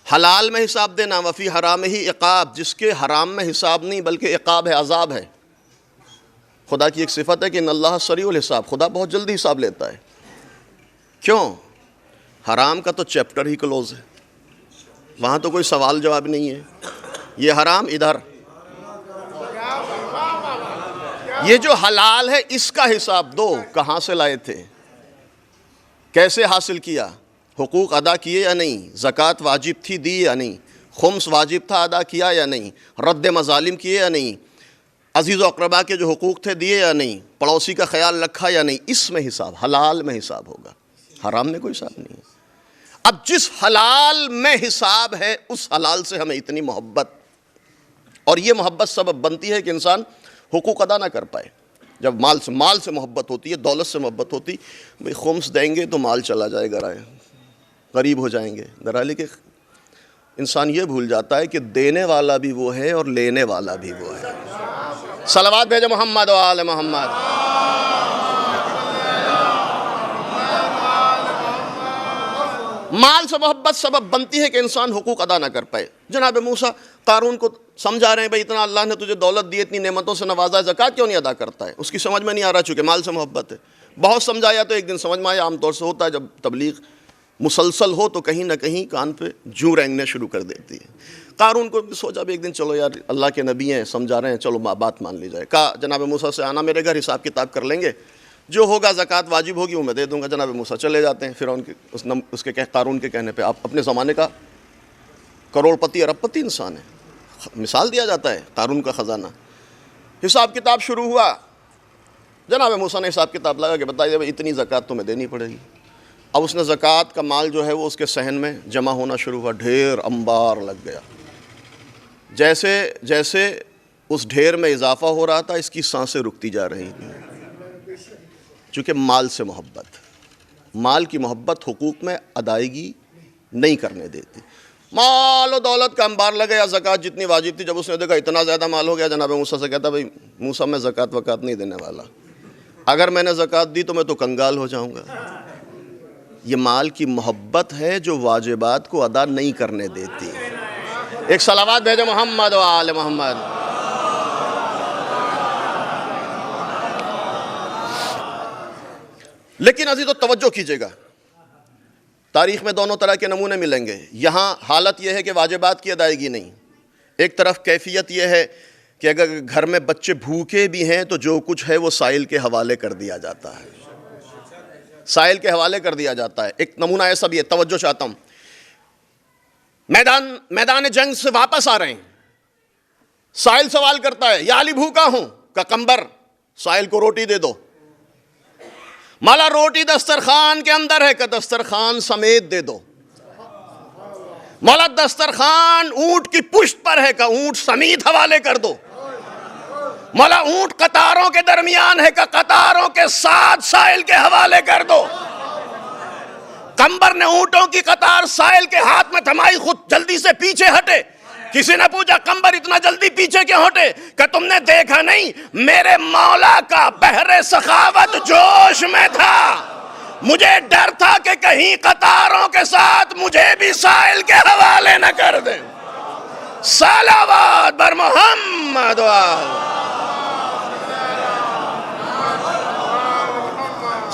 حلال میں حساب دینا, وفی حرام ہی عقاب, جس کے حرام میں حساب نہیں بلکہ عقاب ہے, عذاب ہے. خدا کی ایک صفت ہے کہ ان اللہ سریع الحساب, خدا بہت جلدی حساب لیتا ہے. کیوں؟ حرام کا تو چیپٹر ہی کلوز ہے, وہاں تو کوئی سوال جواب نہیں ہے. یہ حرام ادھر. یہ جو حلال ہے اس کا حساب دو, کہاں سے لائے تھے, کیسے حاصل کیا, حقوق ادا کیے یا نہیں, زکوٰۃ واجب تھی دی یا نہیں, خمس واجب تھا ادا کیا یا نہیں, رد مظالم کیے یا نہیں, عزیز و اقربا کے جو حقوق تھے دیے یا نہیں, پڑوسی کا خیال رکھا یا نہیں. اس میں حساب, حلال میں حساب ہوگا, حرام میں کوئی حساب نہیں ہے. اب جس حلال میں حساب ہے اس حلال سے ہمیں اتنی محبت, اور یہ محبت سبب بنتی ہے کہ انسان حقوق ادا نہ کر پائے. جب مال سے محبت ہوتی ہے, دولت سے محبت ہوتی, بھئی خمس دیں گے تو مال چلا جائے گا, غریب ہو جائیں گے. دراصل کہ انسان یہ بھول جاتا ہے کہ دینے والا بھی وہ ہے اور لینے والا بھی وہ ہے. صلوات بھیجو محمد و آل محمد. مال سے محبت سبب بنتی ہے کہ انسان حقوق ادا نہ کر پائے. جناب موسیٰ قارون کو سمجھا رہے ہیں بھئی اتنا اللہ نے تجھے دولت دی, اتنی نعمتوں سے نوازا ہے, زکوٰۃ کیوں نہیں ادا کرتا ہے؟ اس کی سمجھ میں نہیں آ رہا, چونکہ مال سے محبت ہے. بہت سمجھایا تو ایک دن سمجھ میں آیا. عام طور سے ہوتا ہے جب تبلیغ مسلسل ہو تو کہیں نہ کہیں کان پہ جوں رینگنے شروع کر دیتی ہے. قارون کو سوچا بھی ایک دن چلو یار اللہ کے نبی ہیں, سمجھا رہے ہیں, چلو بات مان لی جائے. کہا جناب موسیٰ سے آنا میرے گھر, حساب کتاب کر لیں گے, جو ہوگا زکوٰۃ واجب ہوگی وہ میں دے دوں گا. جناب موسیٰ چلے جاتے ہیں. فرعون کے اس کے قارون کے کہنے پہ, آپ اپنے زمانے کا کروڑ پتی ارب پتی انسان ہے, مثال دیا جاتا ہے قارون کا خزانہ. حساب کتاب شروع ہوا. جناب موسیٰ نے حساب کتاب لگا کہ بتائیے بھائی اتنی زکوٰۃ تمہیں دینی پڑے گی. اب اس نے زکوٰۃ کا مال جو ہے وہ اس کے صحن میں جمع ہونا شروع ہوا, ڈھیر انبار لگ گیا. جیسے جیسے اس ڈھیر میں اضافہ ہو رہا تھا اس کی سانسیں رکتی جا رہی تھیں, چونکہ مال سے محبت, مال کی محبت حقوق میں ادائیگی نہیں کرنے دیتی. مال و دولت کا انبار لگا, یا زکوٰۃ جتنی واجب تھی جب اس نے دیکھا اتنا زیادہ مال ہو گیا, جناب موسیٰ سے کہتا بھئی موسیٰ میں زکوٰۃ وکات نہیں دینے والا, اگر میں نے زکوٰۃ دی تو میں تو کنگال ہو جاؤں گا. یہ مال کی محبت ہے جو واجبات کو ادا نہیں کرنے دیتی. ایک صلوات بھیجو محمد و آل محمد. لیکن عزیز و توجہ کیجئے گا, تاریخ میں دونوں طرح کے نمونے ملیں گے. یہاں حالت یہ ہے کہ واجبات کی ادائیگی نہیں, ایک طرف کیفیت یہ ہے کہ اگر گھر میں بچے بھوکے بھی ہیں تو جو کچھ ہے وہ سائل کے حوالے کر دیا جاتا ہے, سائل کے حوالے کر دیا جاتا ہے. ایک نمونہ ایسا بھی ہے, توجہ چاہتا ہوں. میدان جنگ سے واپس آ رہے ہیں, سائل سوال کرتا ہے یا علی بھوکا ہوں, کہ کمبر سائل کو روٹی دے دو. مالا روٹی دسترخوان کے اندر ہے, کہ دسترخوان سمیت دے دو. مولا دسترخوان اونٹ کی پشت پر ہے, کہ اونٹ سمیت حوالے کر دو. مولا اونٹ قطاروں کے درمیان ہے, کہ قطاروں کے ساتھ سائل کے حوالے کر دو. کمبر نے اونٹوں کی قطار سائل کے ہاتھ میں تھمائی, خود جلدی سے پیچھے ہٹے. کسی نے پوچھا کمبر اتنا جلدی پیچھے کیوں ہٹے؟ کہ تم نے دیکھا نہیں میرے مولا کا بحر سخاوت جوش میں تھا, مجھے ڈر تھا کہ کہیں قطاروں کے ساتھ مجھے بھی سائل کے حوالے نہ کر دیں. صلوات بر محمد و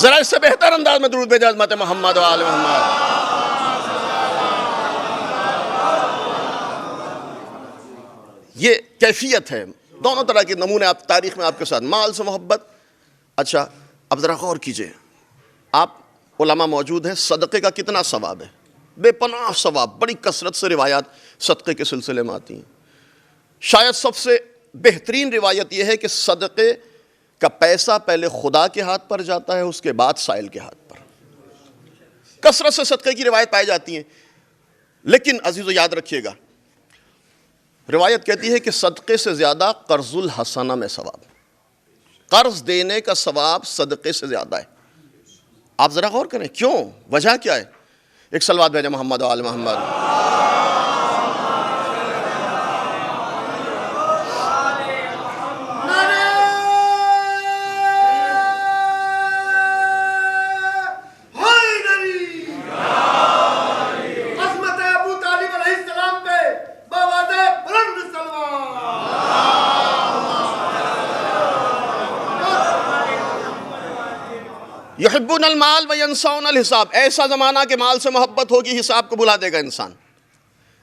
ذرا اس سے بہتر انداز میں درود بھیجو عظمت محمد و آل محمد. یہ کیفیت ہے. دونوں طرح کے نمونے آپ تاریخ میں آپ کے ساتھ, مال سے محبت. اچھا اب ذرا غور کیجئے, آپ علماء موجود ہیں, صدقے کا کتنا ثواب ہے, بے پناہ ثواب, بڑی کثرت سے روایات صدقے کے سلسلے میں آتی ہیں. شاید سب سے بہترین روایت یہ ہے کہ صدقے کا پیسہ پہلے خدا کے ہاتھ پر جاتا ہے, اس کے بعد سائل کے ہاتھ پر. کثرت سے صدقے کی روایت پائی جاتی ہیں. لیکن عزیزو یاد رکھیے گا, روایت کہتی ہے کہ صدقے سے زیادہ قرض الحسنہ میں ثواب, قرض دینے کا ثواب صدقے سے زیادہ ہے. آپ ذرا غور کریں, کیوں, وجہ کیا ہے؟ ایک صلوات بھیجیں محمد و آل محمد. یحبون المال وینسون الحساب. ایسا زمانہ کہ مال سے محبت ہوگی, حساب کو بھلا دے گا انسان.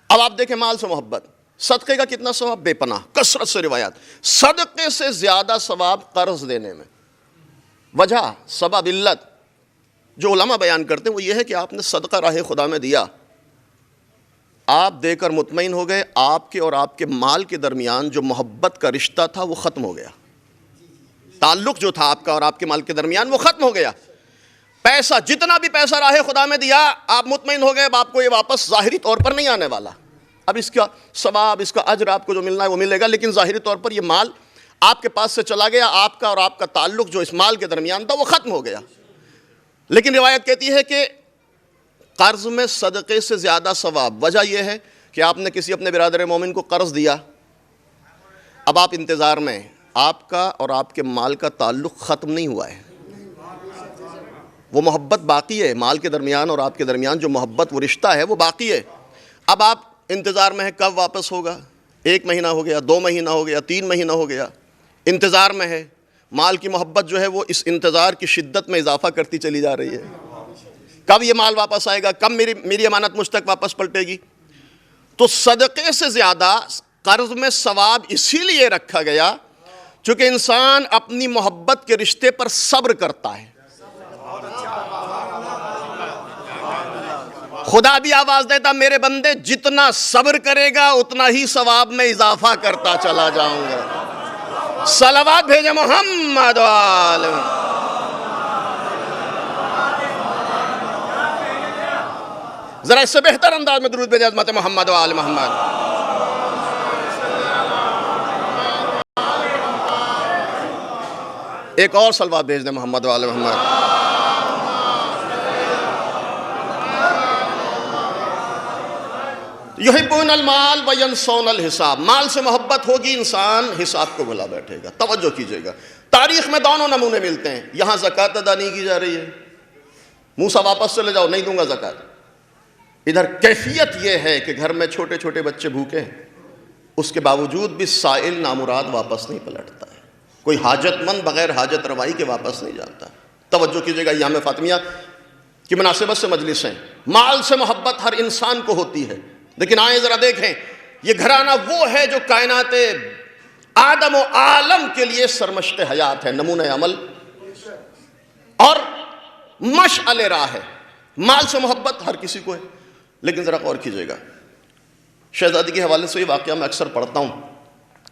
اب آپ دیکھیں مال سے محبت, صدقے کا کتنا ثواب؟ بے پناہ، کثرت سے روایات. صدقے سے زیادہ ثواب قرض دینے میں. وجہ، سبب، علت جو علماء بیان کرتے ہیں وہ یہ ہے کہ آپ نے صدقہ راہ خدا میں دیا، آپ دے کر مطمئن ہو گئے، آپ کے اور آپ کے مال کے درمیان جو محبت کا رشتہ تھا وہ ختم ہو گیا، تعلق جو تھا آپ کا اور آپ کے مال کے درمیان وہ ختم ہو گیا. پیسہ، جتنا بھی پیسہ راہ خدا میں دیا، آپ مطمئن ہو گئے اب آپ کو یہ واپس ظاہری طور پر نہیں آنے والا. اب اس کا ثواب، اس کا اجر آپ کو جو ملنا ہے وہ ملے گا، لیکن ظاہری طور پر یہ مال آپ کے پاس سے چلا گیا، آپ کا اور آپ کا تعلق جو اس مال کے درمیان تھا وہ ختم ہو گیا. لیکن روایت کہتی ہے کہ قرض میں صدقے سے زیادہ ثواب. وجہ یہ ہے کہ آپ نے کسی اپنے برادر مومن کو قرض دیا، اب آپ انتظار میں، آپ کا اور آپ کے مال کا تعلق ختم نہیں ہوا ہے، وہ محبت باقی ہے، مال کے درمیان اور آپ کے درمیان جو محبت وہ رشتہ ہے وہ باقی ہے. اب آپ انتظار میں ہے کب واپس ہوگا، 1 مہینہ ہو گیا، 2 مہینہ ہو گیا، 3 مہینہ ہو گیا، انتظار میں ہے. مال کی محبت جو ہے وہ اس انتظار کی شدت میں اضافہ کرتی چلی جا رہی ہے، کب یہ مال واپس آئے گا، کب میری امانت مجھ تک واپس پلٹے گی. تو صدقے سے زیادہ قرض میں ثواب اسی لیے رکھا گیا چونکہ انسان اپنی محبت کے رشتے پر صبر کرتا ہے. خدا بھی آواز دیتا میرے بندے جتنا صبر کرے گا اتنا ہی ثواب میں اضافہ کرتا چلا جاؤں گا. صلوات بھیجے محمد وآلہ. ذرا اس سے بہتر انداز میں درود بھیجے عظمت محمد وآل محمد. ایک اور صلوات بھیج دیں محمد وآل محمد. یحبون المال وینسون الحساب. مال سے محبت ہوگی، انسان حساب کو بھلا بیٹھے گا. توجہ کیجئے گا، تاریخ میں دونوں نمونے ملتے ہیں. یہاں زکوٰۃ ادا نہیں کی جا رہی ہے، موسیٰ واپس چلے جاؤ، نہیں دوں گا زکوٰۃ. ادھر کیفیت یہ ہے کہ گھر میں چھوٹے چھوٹے بچے بھوکے ہیں، اس کے باوجود بھی سائل نامراد واپس نہیں پلٹتا ہے، کوئی حاجت مند بغیر حاجت روائی کے واپس نہیں جاتا. توجہ کیجئے گا، ایام فاطمیہ کی مناسبت سے مجلس ہیں. مال سے محبت ہر انسان کو ہوتی ہے، لیکن آئیں ذرا دیکھیں یہ گھرانہ وہ ہے جو کائنات آدم و عالم کے لیے سرمشق حیات ہے، نمونہ عمل اور مشعل راہ ہے. مال سے محبت ہر کسی کو ہے، لیکن ذرا غور کیجئے گا. شہزادی کے حوالے سے یہ واقعہ میں اکثر پڑھتا ہوں.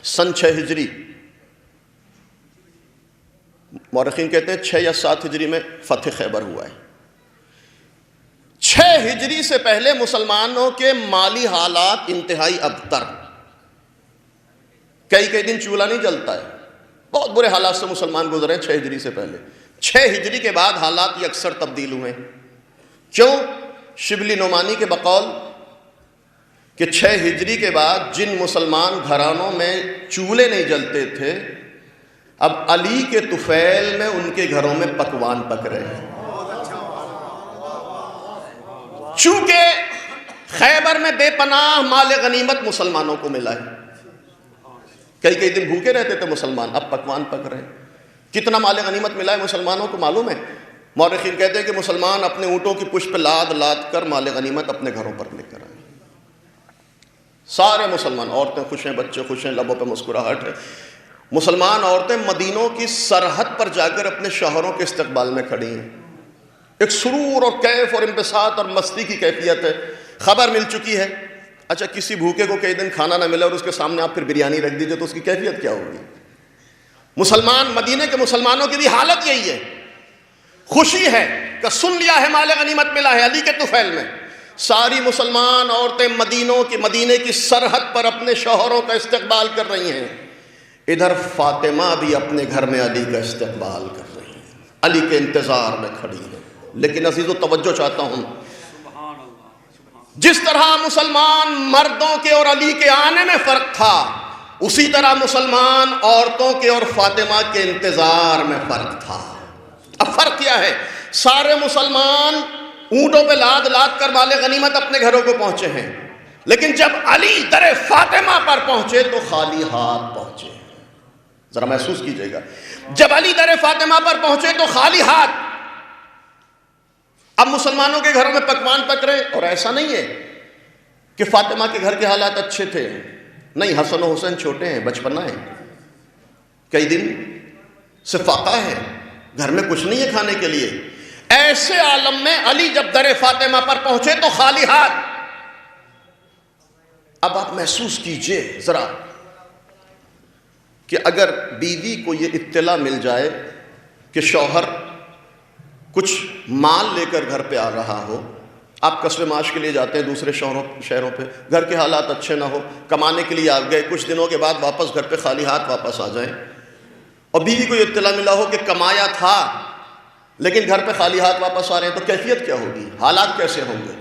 سن 6 ہجری، مورخین کہتے ہیں 6 یا 7 ہجری میں فتح خیبر ہوا ہے. 6 ہجری سے پہلے مسلمانوں کے مالی حالات انتہائی ابتر، کئی دن چولہا نہیں جلتا ہے، بہت برے حالات سے مسلمان گزرے 6 ہجری سے پہلے. 6 ہجری کے بعد حالات یہ اکثر تبدیل ہوئے. کیوں؟ شبلی نعمانی کے بقول کہ 6 ہجری کے بعد جن مسلمان گھرانوں میں چولہے نہیں جلتے تھے، اب علی کے طفیل میں ان کے گھروں میں پکوان پک رہے ہیں. چونکہ خیبر میں بے پناہ مال غنیمت مسلمانوں کو ملا ہے، کئی دن بھوکے رہتے تھے مسلمان، اب پکوان پک رہے ہیں. کتنا مال غنیمت ملا ہے مسلمانوں کو معلوم ہے؟ مورخین کہتے ہیں کہ مسلمان اپنے اونٹوں کی پشت پہ لاد کر مال غنیمت اپنے گھروں پر لے کر آئے. سارے مسلمان، عورتیں خوش ہیں، بچے خوش ہیں، لبوں پہ مسکراہٹ ہے. مسلمان عورتیں مدینوں کی سرحد پر جا کر اپنے شوہروں کے استقبال میں کھڑی ہیں. ایک سرور اور کیف اور انبساط اور مستی کی کیفیت ہے. خبر مل چکی ہے. اچھا کسی بھوکے کو کئی دن کھانا نہ ملے اور اس کے سامنے آپ پھر بریانی رکھ دیجئے تو اس کی کیفیت کیا ہوگی؟ مسلمان، مدینے کے مسلمانوں کی بھی حالت یہی ہے. خوشی ہے کہ سن لیا ہے مال غنیمت ملا ہے علی کے طفیل میں. ساری مسلمان عورتیں مدینے کی سرحد پر اپنے شوہروں کا استقبال کر رہی ہیں. ادھر فاطمہ بھی اپنے گھر میں علی کا استقبال کر رہی ہیں، علی کے انتظار میں کھڑی ہیں. لیکن عزیزو توجہ چاہتا ہوں، جس طرح مسلمان مردوں کے اور علی کے آنے میں فرق تھا، اسی طرح مسلمان عورتوں کے اور فاطمہ کے انتظار میں فرق تھا. اب فرق کیا ہے؟ سارے مسلمان اونٹوں پہ لاد کر مال غنیمت اپنے گھروں کو پہنچے ہیں، لیکن جب علی در فاطمہ پر پہنچے تو خالی ہاتھ پہنچے. ذرا محسوس کیجئے گا، جب علی در فاطمہ پر پہنچے تو خالی ہاتھ. اب مسلمانوں کے گھروں میں پکوان پک رہے، اور ایسا نہیں ہے کہ فاطمہ کے گھر کے حالات اچھے تھے. نہیں، حسن و حسین چھوٹے ہیں، بچپنا ہے، کئی دن سے فاقہ ہے، گھر میں کچھ نہیں ہے کھانے کے لیے۔ ایسے عالم میں علی جب در فاطمہ پر پہنچے تو خالی ہاتھ۔ اب آپ محسوس کیجئے ذرا کہ اگر بیوی کو یہ اطلاع مل جائے کہ شوہر کچھ مال لے کر گھر پہ آ رہا ہو، آپ کسب معاش کے لیے جاتے ہیں دوسرے شہروں پہ، گھر کے حالات اچھے نہ ہو، کمانے کے لیے آ گئے، کچھ دنوں کے بعد واپس گھر پہ خالی ہاتھ واپس آ جائیں، اور بیوی کو یہ اطلاع ملا ہو کہ کمایا تھا لیکن گھر پہ خالی ہاتھ واپس آ رہے ہیں، تو کیفیت کیا ہوگی، حالات کیسے ہوں گے؟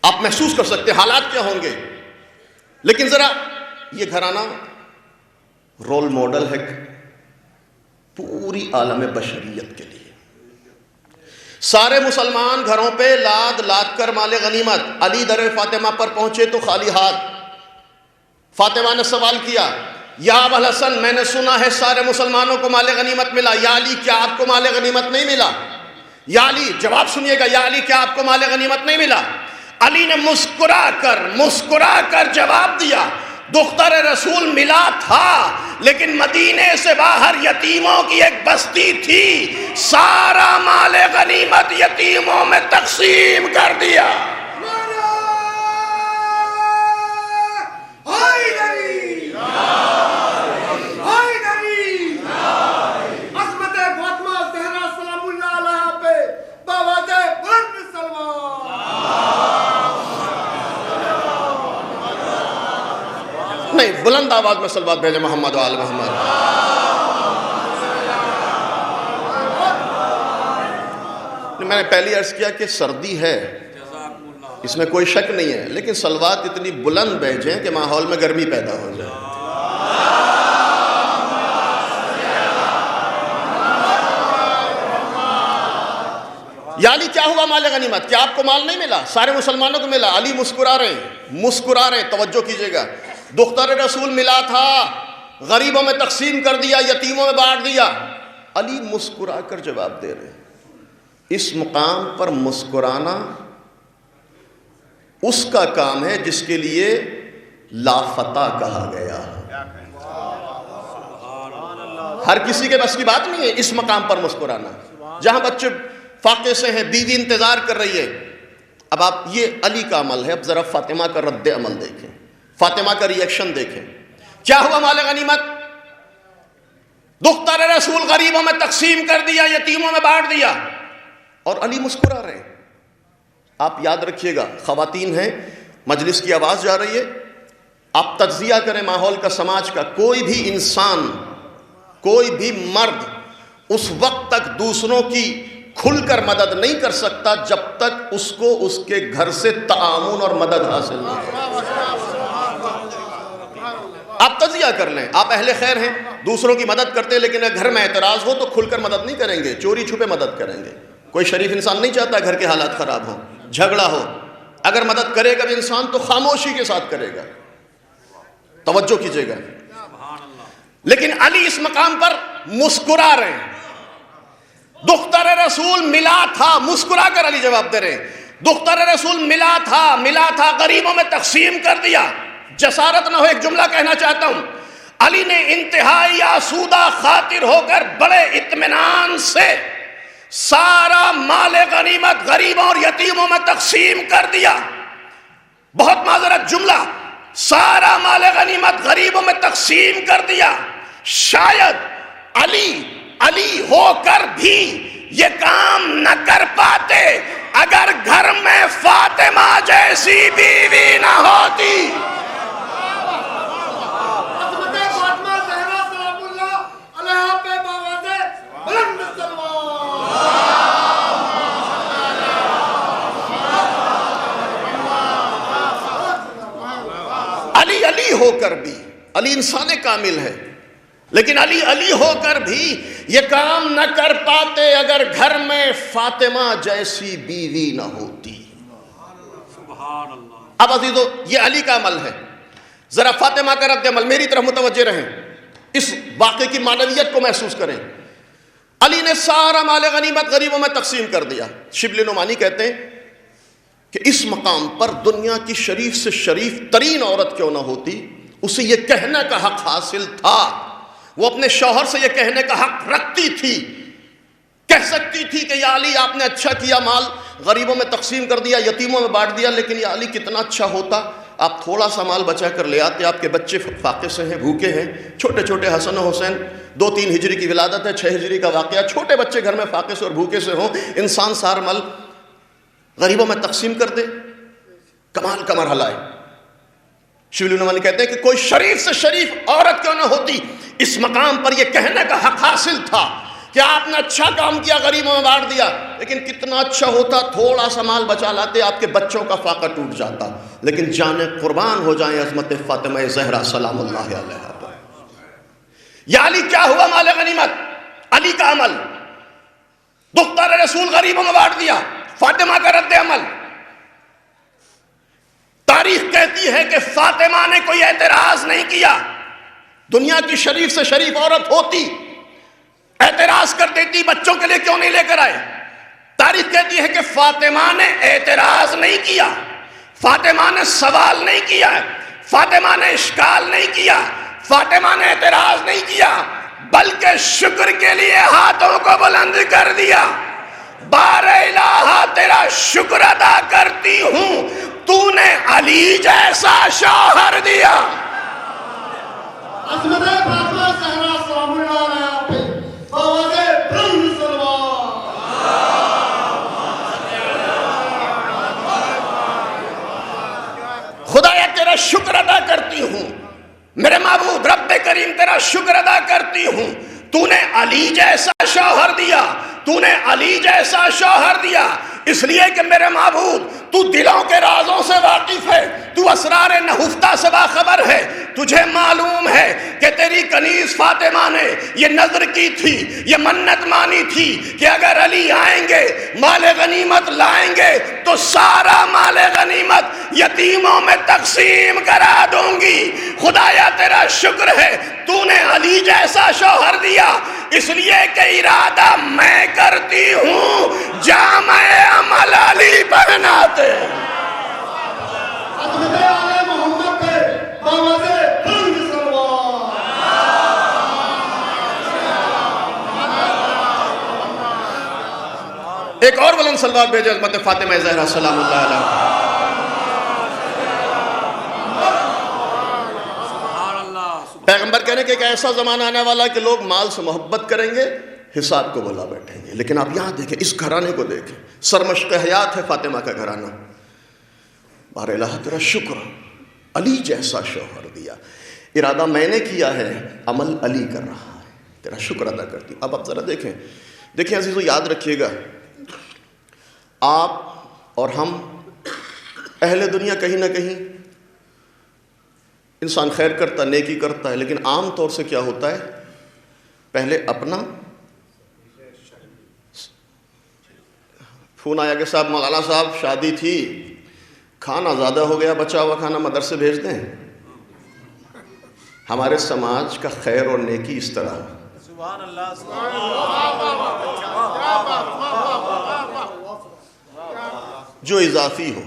آپ محسوس کر سکتے ہیں حالات کیا ہوں گے۔ لیکن ذرا یہ گھرانہ رول ماڈل ہے پوری عالم بشریت کے لیے۔ سارے مسلمان گھروں پہ لاد کر مال غنیمت، علی در فاطمہ پر پہنچے تو خالی ہاتھ۔ فاطمہ نے سوال کیا، یا ابا الحسن، میں نے سنا ہے سارے مسلمانوں کو مال غنیمت ملا، یا علی کیا آپ کو مال غنیمت نہیں ملا؟ یا علی، جواب سنیے گا، یا علی کیا آپ کو مال غنیمت نہیں ملا؟ علی نے مسکرا کر جواب دیا، دختر رسول ملا تھا لیکن مدینے سے باہر یتیموں کی ایک بستی تھی، سارا مال غنیمت یتیموں میں تقسیم کر دیا۔ نہیں، بلند آواز میں صلوات بھیجے محمد و آل محمد۔ میں نے پہلی عرض کیا کہ سردی ہے، اس میں کوئی شک نہیں ہے، لیکن صلوات اتنی بلند بھیجیں کہ ماحول میں گرمی پیدا ہو جائے۔ یا علی کیا ہوا مال غنیمت، کیا آپ کو مال نہیں ملا؟ سارے مسلمانوں کو ملا۔ علی مسکرا رہے ہیں، توجہ کیجئے گا، دختر رسول ملا تھا، غریبوں میں تقسیم کر دیا، یتیموں میں بانٹ دیا۔ علی مسکرا کر جواب دے رہے ہیں۔ اس مقام پر مسکرانا اس کا کام ہے جس کے لیے لافتہ کہا گیا۔ ہر کسی کے بس کی بات نہیں ہے اس مقام پر مسکرانا۔ جہاں بچے فاقے سے ہیں، بیوی انتظار کر رہی ہے، اب آپ یہ علی کا عمل ہے، اب ذرا فاطمہ کا رد عمل دیکھیں، فاطمہ کا ری ایکشن دیکھیں۔ کیا ہوا مال غنیمت؟ دختر رسول غریبوں میں تقسیم کر دیا، یتیموں میں بانٹ دیا، اور علی مسکرا رہے۔ آپ یاد رکھیے گا، خواتین ہیں، مجلس کی آواز جا رہی ہے، آپ تجزیہ کریں ماحول کا، سماج کا۔ کوئی بھی انسان، کوئی بھی مرد اس وقت تک دوسروں کی کھل کر مدد نہیں کر سکتا جب تک اس کو اس کے گھر سے تعاون اور مدد حاصل نہ ہو۔ آپ تجزیہ کر لیں، آپ اہل خیر ہیں، دوسروں کی مدد کرتے ہیں، لیکن اگر گھر میں اعتراض ہو تو کھل کر مدد نہیں کریں گے، چوری چھپے مدد کریں گے۔ کوئی شریف انسان نہیں چاہتا گھر کے حالات خراب ہوں، جھگڑا ہو۔ اگر مدد کرے گا بھی انسان تو خاموشی کے ساتھ کرے گا۔ توجہ کیجئے گا۔ لیکن علی اس مقام پر مسکرا رہے ہیں۔ دختر رسول ملا تھا، مسکرا کر علی جواب دے رہے ہیں، دختر رسول ملا تھا، غریبوں میں تقسیم کر دیا۔ جسارت نہ ہو، ایک جملہ کہنا چاہتا ہوں، علی نے انتہائی آسودہ خاطر ہو کر بڑے اطمینان سے سارا مال غنیمت غریبوں اور یتیموں میں تقسیم کر دیا۔ بہت معذرت، جملہ سارا مال غنیمت غریبوں میں تقسیم کر دیا۔ شاید علی ہو کر بھی یہ کام نہ کر پاتے اگر گھر میں فاطمہ جیسی بیوی نہ ہوتی۔ علی ہو کر بھی، علی انسان کامل ہے، لیکن علی ہو کر بھی یہ کام نہ کر پاتے اگر گھر میں فاطمہ جیسی بیوی نہ ہوتی۔ اب عزیزو، یہ علی کا عمل ہے، ذرا فاطمہ کا رد عمل میری طرف متوجہ رہیں، اس واقعے کی معنویت کو محسوس کریں۔ علی نے سارا مال غنیمت غریبوں میں تقسیم کر دیا۔ شبلی نعمانی کہتے ہیں کہ اس مقام پر دنیا کی شریف سے شریف ترین عورت کیوں نہ ہوتی، اسے یہ کہنے کا حق حاصل تھا، وہ اپنے شوہر سے یہ کہنے کا حق رکھتی تھی، کہہ سکتی تھی کہ یا علی آپ نے اچھا کیا، مال غریبوں میں تقسیم کر دیا، یتیموں میں بانٹ دیا، لیکن یا علی کتنا اچھا ہوتا آپ تھوڑا سا مال بچا کر لے آتے، آپ کے بچے فاقے سے ہیں، بھوکے ہیں، چھوٹے چھوٹے حسن و حسین، 2-3 ہجری کی ولادت ہے، 6 ہجری کا واقعہ، چھوٹے بچے گھر میں فاقے سے اور بھوکے سے ہوں، انسان سار مال غریبوں میں تقسیم کر دے، کمال کا مرحلہ ہے۔ شبلی نعمانی کہتے ہیں کہ کوئی شریف سے شریف عورت کیوں نہ ہوتی، اس مقام پر یہ کہنے کا حق حاصل تھا کہ آپ نے اچھا کام کیا، غریبوں میں بانٹ دیا، لیکن کتنا اچھا ہوتا تھوڑا سا مال بچا لاتے، آپ کے بچوں کا فاقہ ٹوٹ جاتا۔ لیکن جانے قربان ہو جائیں عظمت فاطمہ زہرا سلام اللہ علیہا پر۔ یا علی کیا ہوا مال غنیمت؟ علی کا عمل، دختر رسول غریبوں میں بانٹ دیا، فاطمہ کا رد عمل۔ تاریخ کہتی ہے کہ فاطمہ نے کوئی اعتراض نہیں کیا، دنیا کی شریف سے شریف عورت ہوتی اعتراض کر دیتی، بچوں کے لیے کیوں نہیں لے کر آئے؟ تاریخ کہتی ہے کہ فاطمہ نے اعتراض نہیں کیا، فاطمہ نے سوال نہیں کیا، فاطمہ نے اشکال نہیں کیا، فاطمہ نے اعتراض نہیں کیا، بلکہ شکر کے لیے ہاتھوں کو بلند کر دیا۔ بار الہ تیرا شکر ادا کرتی ہوں، تو نے علی جیسا شوہر دیا۔ عظمت فاطمہ زہرا سلام اللہ علیہا پہ آوازِ بلند سلوات۔ خدایا تیرا شکر ادا کرتی ہوں، میرے معبود رب کریم تیرا شکر ادا کرتی ہوں، تو نے علی جیسا شوہر دیا، تو نے علی جیسا شوہر دیا، اس لیے کہ میرے معبود تو دلوں کے رازوں سے واقف ہے، تو اسرار نہفتہ سے باخبر ہے، تجھے معلوم ہے کہ تیری کنیز فاطمہ نے یہ نظر کی تھی، یہ منت مانی تھی کہ اگر علی آئیں گے مال غنیمت لائیں گے تو سارا مال غنیمت یتیموں میں تقسیم کرا دوں گی۔ خدایا تیرا شکر ہے تو نے علی جیسا شوہر دیا، اس لیے کہ ارادہ میں کرتی ہوں جامع عمل علی پہناتے۔ عظمت آل محمد پہ آوازِ بلند سلوات۔ ایک اور بلند سلوات بھیجے عظمت فاطمہ زہرا سلام اللہ علیہا۔ پیغمبر کہنے کہ ایک ایسا زمانہ آنے والا کہ لوگ مال سے محبت کریں گے، حساب کو بلا بیٹھیں گے، لیکن آپ یہاں دیکھیں، اس گھرانے کو دیکھیں، سرمشق حیات ہے فاطمہ کا گھرانہ۔ بار الہ تیرا شکر، علی جیسا شوہر دیا، ارادہ میں نے کیا ہے، عمل علی کر رہا ہے، تیرا شکر ادا کرتی ہوں۔ اب آپ ذرا دیکھیں عزیزو، یاد رکھیے گا، آپ اور ہم اہل دنیا کہیں نہ کہیں انسان خیر کرتا، نیکی کرتا ہے، لیکن عام طور سے کیا ہوتا ہے، پہلے اپنا، فون آیا کہ صاحب مولانا صاحب شادی تھی، کھانا زیادہ ہو گیا، بچا ہوا کھانا مدرسے بھیج دیں۔ ہمارے سماج کا خیر اور نیکی اس طرح ہے۔ سبحان اللہ، جو اضافی ہو،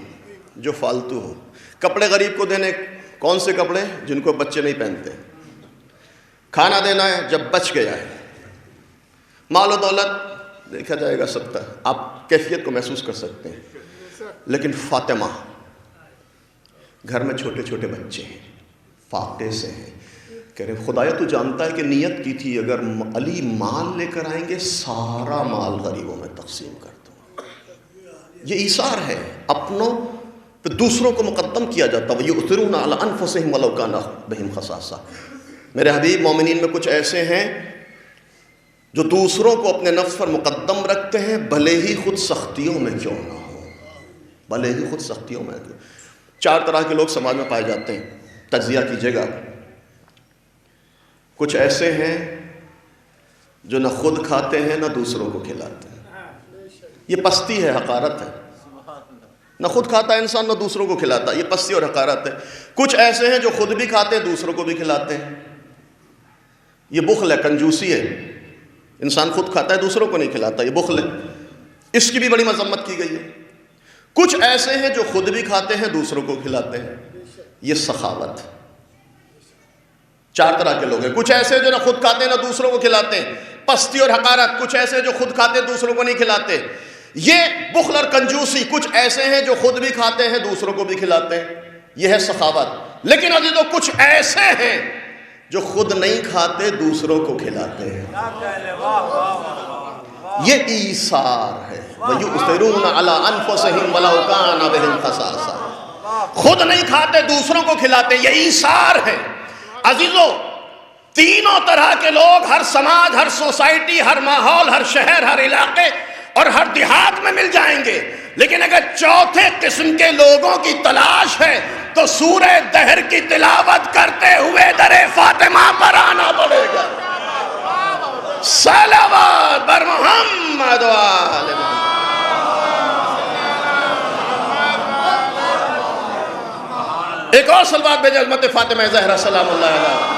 جو فالتو ہو، کپڑے غریب کو دینے، کون سے کپڑے؟ جن کو بچے نہیں پہنتے۔ کھانا دینا ہے جب بچ گیا ہے۔ مال و دولت دیکھا جائے گا سب کا، آپ کیفیت کو محسوس کر سکتے ہیں، لیکن فاطمہ گھر میں چھوٹے چھوٹے بچے ہیں، فاقے سے ہیں، کہہ رہے ہیں خدایا تو جانتا ہے کہ نیت کی تھی اگر علی مال لے کر آئیں گے سارا مال غریبوں میں تقسیم کر دوں۔ یہ ایثار ہے، اپنوں پہ دوسروں کو مقدم کیا جاتا ہے۔ وَيُؤْثِرُونَ عَلَىٰ أَنفُسِهِمْ وَلَوْ كَانَ بِهِمْ خَصَاصَةٌ۔ میرے حبیب مومنین میں کچھ ایسے ہیں جو دوسروں کو اپنے نفس پر مقدم رکھتے ہیں، بھلے ہی خود سختیوں میں کیوں نہ ہو، بھلے ہی خود سختیوں میں کیوں۔ 4 طرح کے لوگ سماج میں پائے جاتے ہیں، تجزیہ کیجیے گا۔ کچھ ایسے ہیں جو نہ خود کھاتے ہیں نہ دوسروں کو کھلاتے ہیں، یہ پستی ہے، حقارت ہے۔ نہ خود کھاتا ہے انسان نہ دوسروں کو کھلاتا، یہ پستی اور حقارت ہے۔ کچھ ایسے ہیں جو خود بھی کھاتے ہیں دوسروں کو بھی کھلاتے ہیں، یہ بخل ہے، کنجوسی ہے۔ انسان خود کھاتا ہے دوسروں کو نہیں کھلاتا، یہ بخل ہے، اس کی بھی بڑی مذمت کی گئی ہے۔ کچھ ایسے ہیں جو خود بھی کھاتے ہیں دوسروں کو کھلاتے ہیں، یہ سخاوت۔ 4 طرح کے لوگ ہیں، کچھ ایسے جو نہ خود کھاتے ہیں نہ دوسروں کو کھلاتے ہیں، پستی اور حقارت۔ کچھ ایسے جو خود کھاتے ہیں دوسروں کو نہیں کھلاتے، یہ بخل اور کنجوسی۔ کچھ ایسے ہیں جو خود بھی کھاتے ہیں دوسروں کو بھی کھلاتے ہیں، یہ ہے سخاوت۔ لیکن عزیزو کچھ ایسے ہیں جو خود نہیں کھاتے دوسروں کو کھلاتے ہیں، یہ ایثار ہے۔ وَيُؤْثِرُونَ عَلَىٰ أَنفُسِهِمْ وَلَوْ كَانَ بِهِمْ خَصَاصَةٌ، خود نہیں کھاتے دوسروں کو کھلاتے، یہ ایثار ہے۔ عزیزو تینوں طرح کے لوگ ہر سماج، ہر سوسائٹی، ہر ماحول، ہر شہر، ہر علاقے اور ہر دیہات میں مل جائیں گے، لیکن اگر چوتھے قسم کے لوگوں کی تلاش ہے تو سورہ دہر کی تلاوت کرتے ہوئے در فاطمہ پر آنا پڑے گا۔ صلوات بر محمد و آل محمد۔ ایک اور صلوات بھیجیں حضرت فاطمہ زہرا سلام اللہ علیہا۔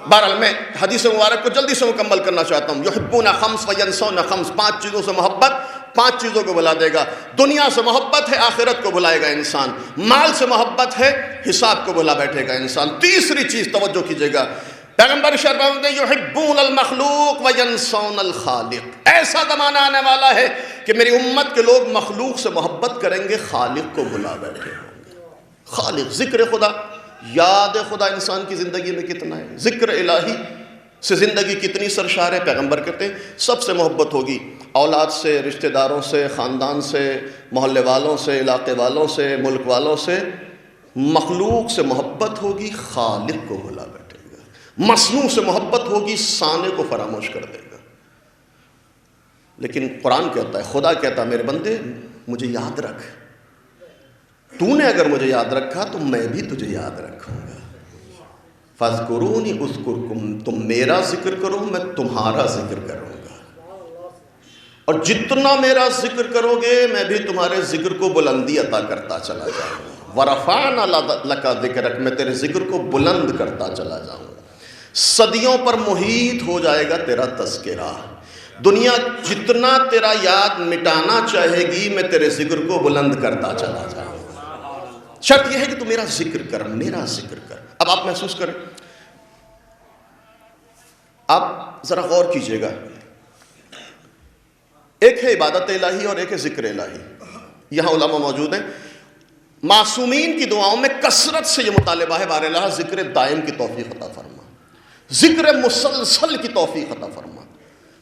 بہرحال میں حدیث مبارک کو جلدی سے مکمل کرنا چاہتا ہوں۔ یحبون خمس وینسون خمس، 5 چیزوں سے محبت 5 چیزوں کو بھلا دے گا۔ دنیا سے محبت ہے، آخرت کو بھلائے گا انسان۔ مال سے محبت ہے، حساب کو بھلا بیٹھے گا انسان۔ تیسری چیز توجہ کیجئے گا، پیغمبر فرماتے ہیں یحبون المخلوق وینسون الخالق۔ ایسا زمانہ آنے والا ہے کہ میری امت کے لوگ مخلوق سے محبت کریں گے، خالق کو بھلا بیٹھے گا۔ خالق، ذکر خدا، یاد خدا انسان کی زندگی میں کتنا ہے، ذکر الہی سے زندگی کتنی سرشار ہے۔ پیغمبر کہتے ہیں سب سے محبت ہوگی، اولاد سے، رشتہ داروں سے، خاندان سے، محلے والوں سے، علاقے والوں سے، ملک والوں سے۔ مخلوق سے محبت ہوگی، خالق کو بھلا بیٹھے گا۔ مصنوع سے محبت ہوگی، صانع کو فراموش کر دے گا۔ لیکن قرآن کہتا ہے، خدا کہتا ہے میرے بندے مجھے یاد رکھ، تو نے اگر مجھے یاد رکھا تو میں بھی تجھے یاد رکھوں گا۔ فَاذْكُرُونِي أُذْكُرْكُمْ، تم میرا ذکر کرو میں تمہارا ذکر کروں گا، اور جتنا میرا ذکر کرو گے میں بھی تمہارے ذکر کو بلندی عطا کرتا چلا جاؤں گا۔ وَرَفَعْنَا لَكَ ذِكْرَكَ، میں تیرے ذکر کو بلند کرتا چلا جاؤں گا۔ صدیوں پر محیط ہو جائے گا تیرا تذکرہ، دنیا جتنا تیرا یاد مٹانا چاہے گی میں تیرے ذکر کو بلند کرتا چلا جاؤں گا۔ شرط یہ ہے کہ تو میرا ذکر کر، میرا ذکر کر۔ اب آپ محسوس کریں، آپ ذرا غور کیجئے گا، ایک ہے عبادت الہی اور ایک ہے ذکر الہی۔ یہاں علماء موجود ہیں، معصومین کی دعاؤں میں کثرت سے یہ مطالبہ ہے، بار الہ ذکر دائم کی توفیق عطا فرما، ذکر مسلسل کی توفیق عطا فرما،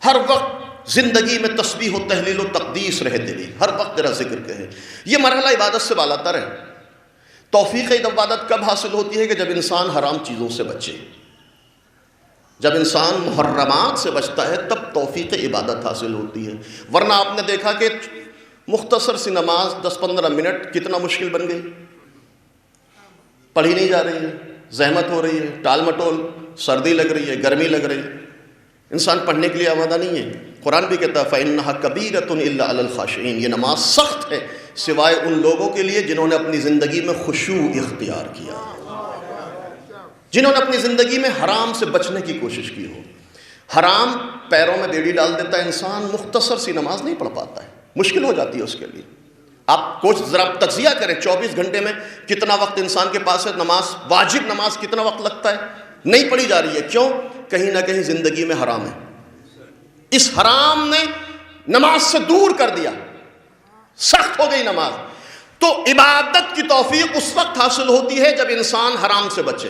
ہر وقت زندگی میں تسبیح و تہلیل و تقدیس رہے دلی، ہر وقت تیرا ذکر کہے۔ یہ مرحلہ عبادت سے بالا تر ہے۔ توفیق عبادت کب حاصل ہوتی ہے کہ جب انسان حرام چیزوں سے بچے، جب انسان محرمات سے بچتا ہے تب توفیق عبادت حاصل ہوتی ہے۔ ورنہ آپ نے دیکھا کہ مختصر سی نماز 10-15 منٹ کتنا مشکل بن گئی، پڑھی نہیں جا رہی ہے، زحمت ہو رہی ہے، ٹال مٹول، سردی لگ رہی ہے، گرمی لگ رہی ہے، انسان پڑھنے کے لیے آمادہ نہیں ہے۔ قرآن بھی کہتا ہے فَإِنَّهَا كَبِيرَةٌ إِلَّا عَلَى الْخَاشِعِينَ، یہ نماز سخت ہے سوائے ان لوگوں کے لیے جنہوں نے اپنی زندگی میں خشوع اختیار کیا، جنہوں نے اپنی زندگی میں حرام سے بچنے کی کوشش کی ہو۔ حرام پیروں میں بیڑی ڈال دیتا ہے، انسان مختصر سی نماز نہیں پڑھ پاتا ہے، مشکل ہو جاتی ہے اس کے لیے۔ آپ کچھ ذرا تجزیہ کریں، 24 گھنٹے میں کتنا وقت انسان کے پاس ہے، نماز واجب نماز کتنا وقت لگتا ہے، نہیں پڑھی جا رہی ہے، کیوں؟ کہیں نہ کہیں زندگی میں حرام ہے، اس حرام نے نماز سے دور کر دیا، سخت ہو گئی نماز۔ تو عبادت کی توفیق اس وقت حاصل ہوتی ہے جب انسان حرام سے بچے۔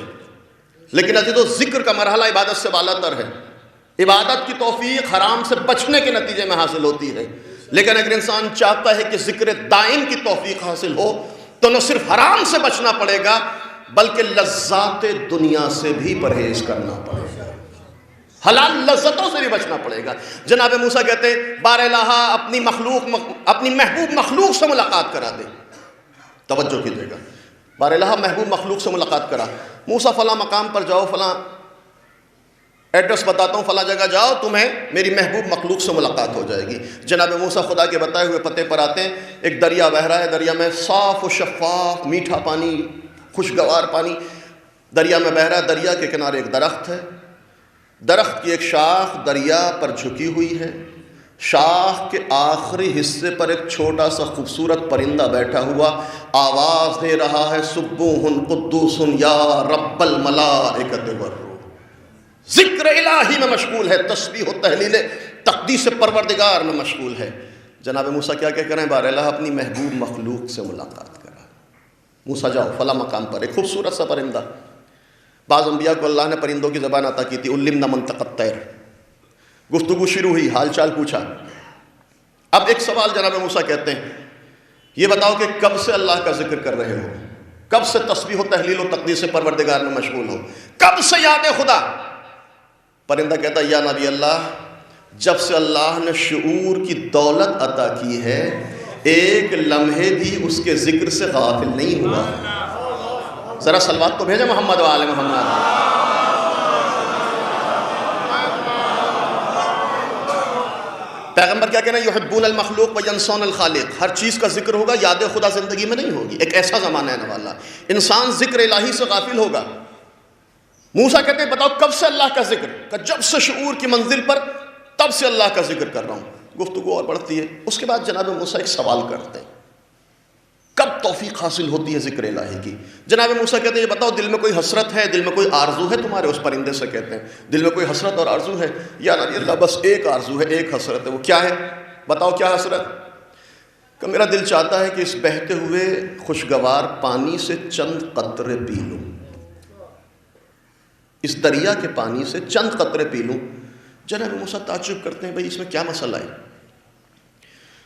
لیکن عزیزو ذکر کا مرحلہ عبادت سے بالا تر ہے، عبادت کی توفیق حرام سے بچنے کے نتیجے میں حاصل ہوتی ہے۔ لیکن اگر انسان چاہتا ہے کہ ذکر دائم کی توفیق حاصل ہو تو نہ صرف حرام سے بچنا پڑے گا بلکہ لذات دنیا سے بھی پرہیز کرنا پڑے گا، حلال لذتوں سے بھی بچنا پڑے گا۔ جناب موسیٰ کہتے ہیں بار الہ اپنی محبوب مخلوق سے ملاقات کرا دے۔ توجہ کیجئے گا، بار الہ محبوب مخلوق سے ملاقات کرا، موسیٰ فلاں مقام پر جاؤ، فلاں ایڈریس بتاتا ہوں، فلاں جگہ جاؤ، تمہیں میری محبوب مخلوق سے ملاقات ہو جائے گی۔ جناب موسیٰ خدا کے بتائے ہوئے پتے پر آتے ہیں، ایک دریا بہہ رہا ہے، دریا میں صاف و شفاف میٹھا پانی، خوشگوار پانی دریا میں بہہ رہا ہے، دریا کے کنارے ایک درخت ہے، درخت کی ایک شاخ دریا پر جھکی ہوئی ہے، شاخ کے آخری حصے پر ایک چھوٹا سا خوبصورت پرندہ بیٹھا ہوا آواز دے رہا ہے سبوح قدوس یا رب الملائکۃ والروح، ذکر الہی میں مشغول ہے، تسبیح و تہلیل تقدیس پروردگار میں مشغول ہے۔ جناب موسیٰ کیا کہہ رہے ہیں؟ بار اللہ اپنی محبوب مخلوق سے ملاقات کرا۔ موسیٰ جاؤ فلاں مقام پر، ایک خوبصورت سا پرندہ۔ بعض انبیاء کو اللہ نے پرندوں کی زبان عطا کی تھی، علمنا منطق الطیر، گفتگو شروع ہوئی، حال چال پوچھا۔ اب ایک سوال جناب موسیٰ کہتے ہیں یہ بتاؤ کہ کب سے اللہ کا ذکر کر رہے ہو، کب سے تسبیح و تہلیل و تقدیس پروردگار میں مشغول ہو، کب سے یاد خدا؟ پرندہ کہتا ہے یا نبی اللہ، جب سے اللہ نے شعور کی دولت عطا کی ہے ایک لمحے بھی اس کے ذکر سے غافل نہیں ہوا۔ ذرا صلوات تو بھیجیں محمد و آل محمد۔ پیغمبر کیا کہنا ہے؟ یحبون المخلوق وینسون الخالق، ہر چیز کا ذکر ہوگا، یاد خدا زندگی میں نہیں ہوگی۔ ایک ایسا زمانہ ہے والا انسان ذکر الہی سے غافل ہوگا۔ موسیٰ کہتے ہیں بتاؤ کب سے اللہ کا ذکر؟ کہ جب سے شعور کی منزل پر، تب سے اللہ کا ذکر کر رہا ہوں۔ گفتگو اور بڑھتی ہے۔ اس کے بعد جناب موسیٰ ایک سوال کرتے ہیں کب توفیق حاصل ہوتی ہے ذکر الہی کی؟ جناب موسیٰ کہتے ہیں یہ بتاؤ دل میں کوئی حسرت ہے، دل میں کوئی آرزو ہے تمہارے؟ اس پرندے سے کہتے ہیں دل میں کوئی حسرت اور آرزو ہے؟ یا نبی اللہ بس ایک آرزو ہے، ایک حسرت ہے۔ وہ کیا ہے؟ بتاؤ کیا حسرت؟ کہ میرا دل چاہتا ہے کہ اس بہتے ہوئے خوشگوار پانی سے چند قطرے پی لوں، اس دریا کے پانی سے چند قطرے پی لوں۔ جناب موسیٰ تعجب کرتے ہیں بھئی اس میں کیا مسئلہ ہے؟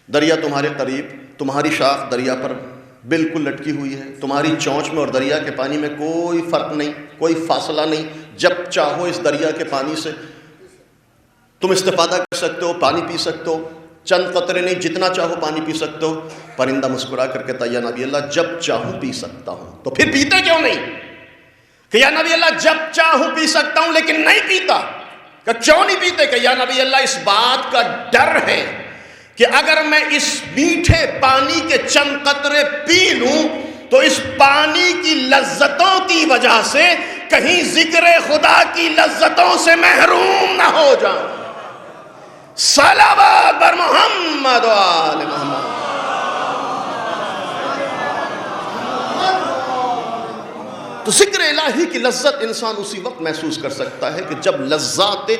دریا تمہارے قریب، تمہاری شاخ دریا پر بالکل لٹکی ہوئی ہے، تمہاری چونچ میں اور دریا کے پانی میں کوئی فرق نہیں، کوئی فاصلہ نہیں، جب چاہو اس دریا کے پانی سے تم استفادہ کر سکتے ہو، پانی پی سکتے ہو، چند قطرے نہیں جتنا چاہو پانی پی سکتے ہو۔ پرندہ مسکرا کر کہتا یا نبی اللہ جب چاہوں پی سکتا ہوں، تو پھر پیتے کیوں نہیں؟ کہ یا نبی اللہ جب چاہوں پی سکتا ہوں لیکن نہیں پیتا۔ کہ کیوں نہیں پیتے؟ کہ یا نبی اللہ اس بات کا ڈر ہے کہ اگر میں اس میٹھے پانی کے چند قطرے پی لوں تو اس پانی کی لذتوں کی وجہ سے کہیں ذکر خدا کی لذتوں سے محروم نہ ہو جاؤں۔ صلوات بر محمد و آل محمد۔ تو ذکر الہی کی لذت انسان اسی وقت محسوس کر سکتا ہے کہ جب لذات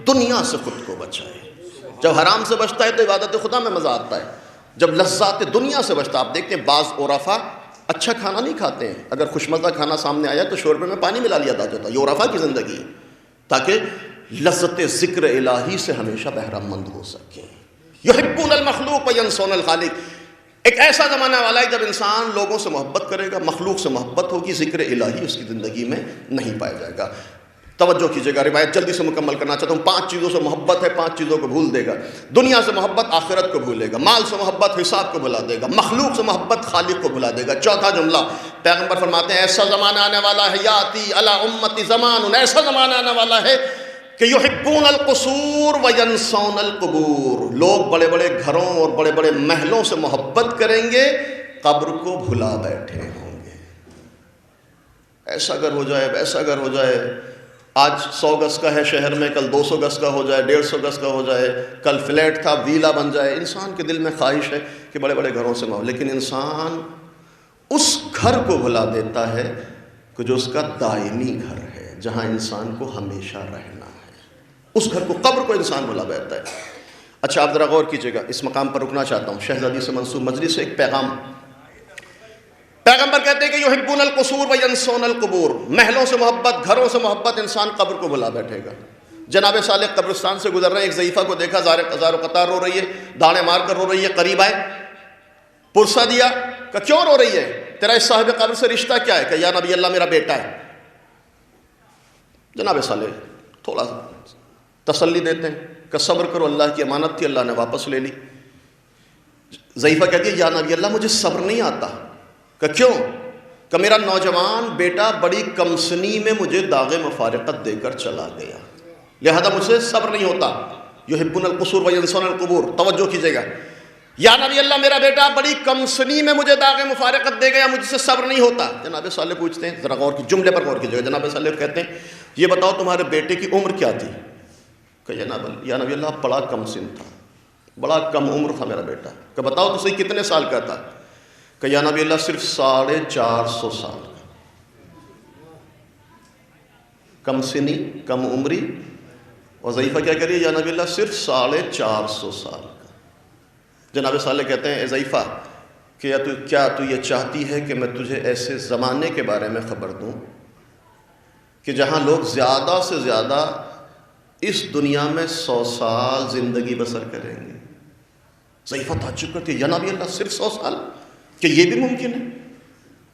دنیا سے خود کو بچائے۔ جب حرام سے بچتا ہے تو عبادت خدا میں مزہ آتا ہے، جب لذات دنیا سے بچتا ہے۔ آپ دیکھتے ہیں بعض عرفا اچھا کھانا نہیں کھاتے ہیں، اگر خوشمزہ کھانا سامنے آیا تو شوربے میں پانی ملا لیا جاتا ہے۔ یہ عرفا کی زندگی ہے تاکہ لذت ذکر الہی سے ہمیشہ بہرہ مند ہو سکے۔ یحبون المخلوق وینسون الخالق، ایک ایسا زمانہ والا ہے جب انسان لوگوں سے محبت کرے گا، مخلوق سے محبت ہوگی، ذکر الہی اس کی زندگی میں نہیں پایا جائے گا۔ توجہ کیجئے گا، روایت جلدی سے مکمل کرنا چاہتا ہوں۔ 5 چیزوں سے محبت ہے، 5 چیزوں کو بھول دے گا۔ دنیا سے محبت آخرت کو بھولے گا، مال سے محبت حساب کو بھلا دے گا، مخلوق سے محبت خالق کو بھلا دے گا۔ چوتھا جملہ پیغمبر فرماتے ہیں ایسا زمانہ آنے والا ہے، یاتی علی امتی زمان، ایسا زمانہ آنے والا ہے کہ یحبون القصور وینسون القبور، لوگ بڑے بڑے گھروں اور بڑے بڑے محلوں سے محبت کریں گے، قبر کو بھلا بیٹھے ہوں گے۔ ایسا گھر ہو جائے، ویسا گھر ہو جائے، آج 100 گز کا ہے شہر میں، کل 200 گز کا ہو جائے، 150 گز کا ہو جائے، کل فلیٹ تھا ویلا بن جائے۔ انسان کے دل میں خواہش ہے کہ بڑے بڑے گھروں سے محبت، لیکن انسان اس گھر کو بھلا دیتا ہے کہ جو اس کا دائمی گھر ہے، جہاں انسان کو ہمیشہ رہنا ہے، اس گھر کو، قبر کو انسان بھلا بیٹھتا ہے۔ اچھا آپ ذرا غور کیجئے گا، اس مقام پر رکنا چاہتا ہوں۔ شہزادی سے منسوب مجلس سے ایک پیغام، پیغمبر کہتے ہیں کہ یحبون القصور وینسون القبور، محلوں سے محبت، گھروں سے محبت، انسان قبر کو بھلا بیٹھے گا۔ جناب صالح قبرستان سے گزر رہے ہیں، ایک ضعیفہ کو دیکھا، زار و قطار رو رہی ہے، دانے مار کر رو رہی ہے، قریب آئے، پرسہ دیا کہ کیوں رو رہی ہے، تیرا اس صاحب قبر سے رشتہ کیا ہے؟ کہ یا نبی اللہ میرا بیٹا ہے۔ جناب صالح تھوڑا تسلی دیتے ہیں کہ صبر کرو، اللہ کی امانت تھی، اللہ نے واپس لے لی۔ ضعیفہ کہتی ہے یا نبی اللہ مجھے صبر نہیں آتا۔ کہ کیوں؟ کہ میرا نوجوان بیٹا بڑی کمسنی میں مجھے داغ مفارقت دے کر چلا گیا، لہذا مجھے صبر نہیں ہوتا۔ یحبون القصور وینسون القبور، توجہ کیجئے گا، یا نبی اللہ میرا بیٹا بڑی کمسنی میں مجھے داغ مفارقت دے گیا، مجھ سے صبر نہیں ہوتا۔ جناب صالح پوچھتے ہیں، ذرا غور کی جملے پر غور کیجئے گا، جناب صالح کہتے ہیں یہ بتاؤ تمہارے بیٹے کی عمر کیا تھی؟ کہ یا نبی اللہ بڑا کم سن تھا، بڑا کم عمر تھا میرا بیٹا۔ کہ بتاؤ تو صحیح کتنے سال کا تھا؟ کہ یا نبی اللہ صرف 450 سال کا۔ کم سنی، کم عمری، وظیفہ کیا کریے یا نبی اللہ صرف 450 سال کا۔ جناب صالح کہتے ہیں اے ضعیفہ کیا تو یہ چاہتی ہے کہ میں تجھے ایسے زمانے کے بارے میں خبر دوں کہ جہاں لوگ زیادہ سے زیادہ اس دنیا میں 100 سال زندگی بسر کریں گے؟ ضعیفہ تعجب کرتی ہے، یا نبی اللہ صرف 100 سال، کہ یہ بھی ممکن ہے؟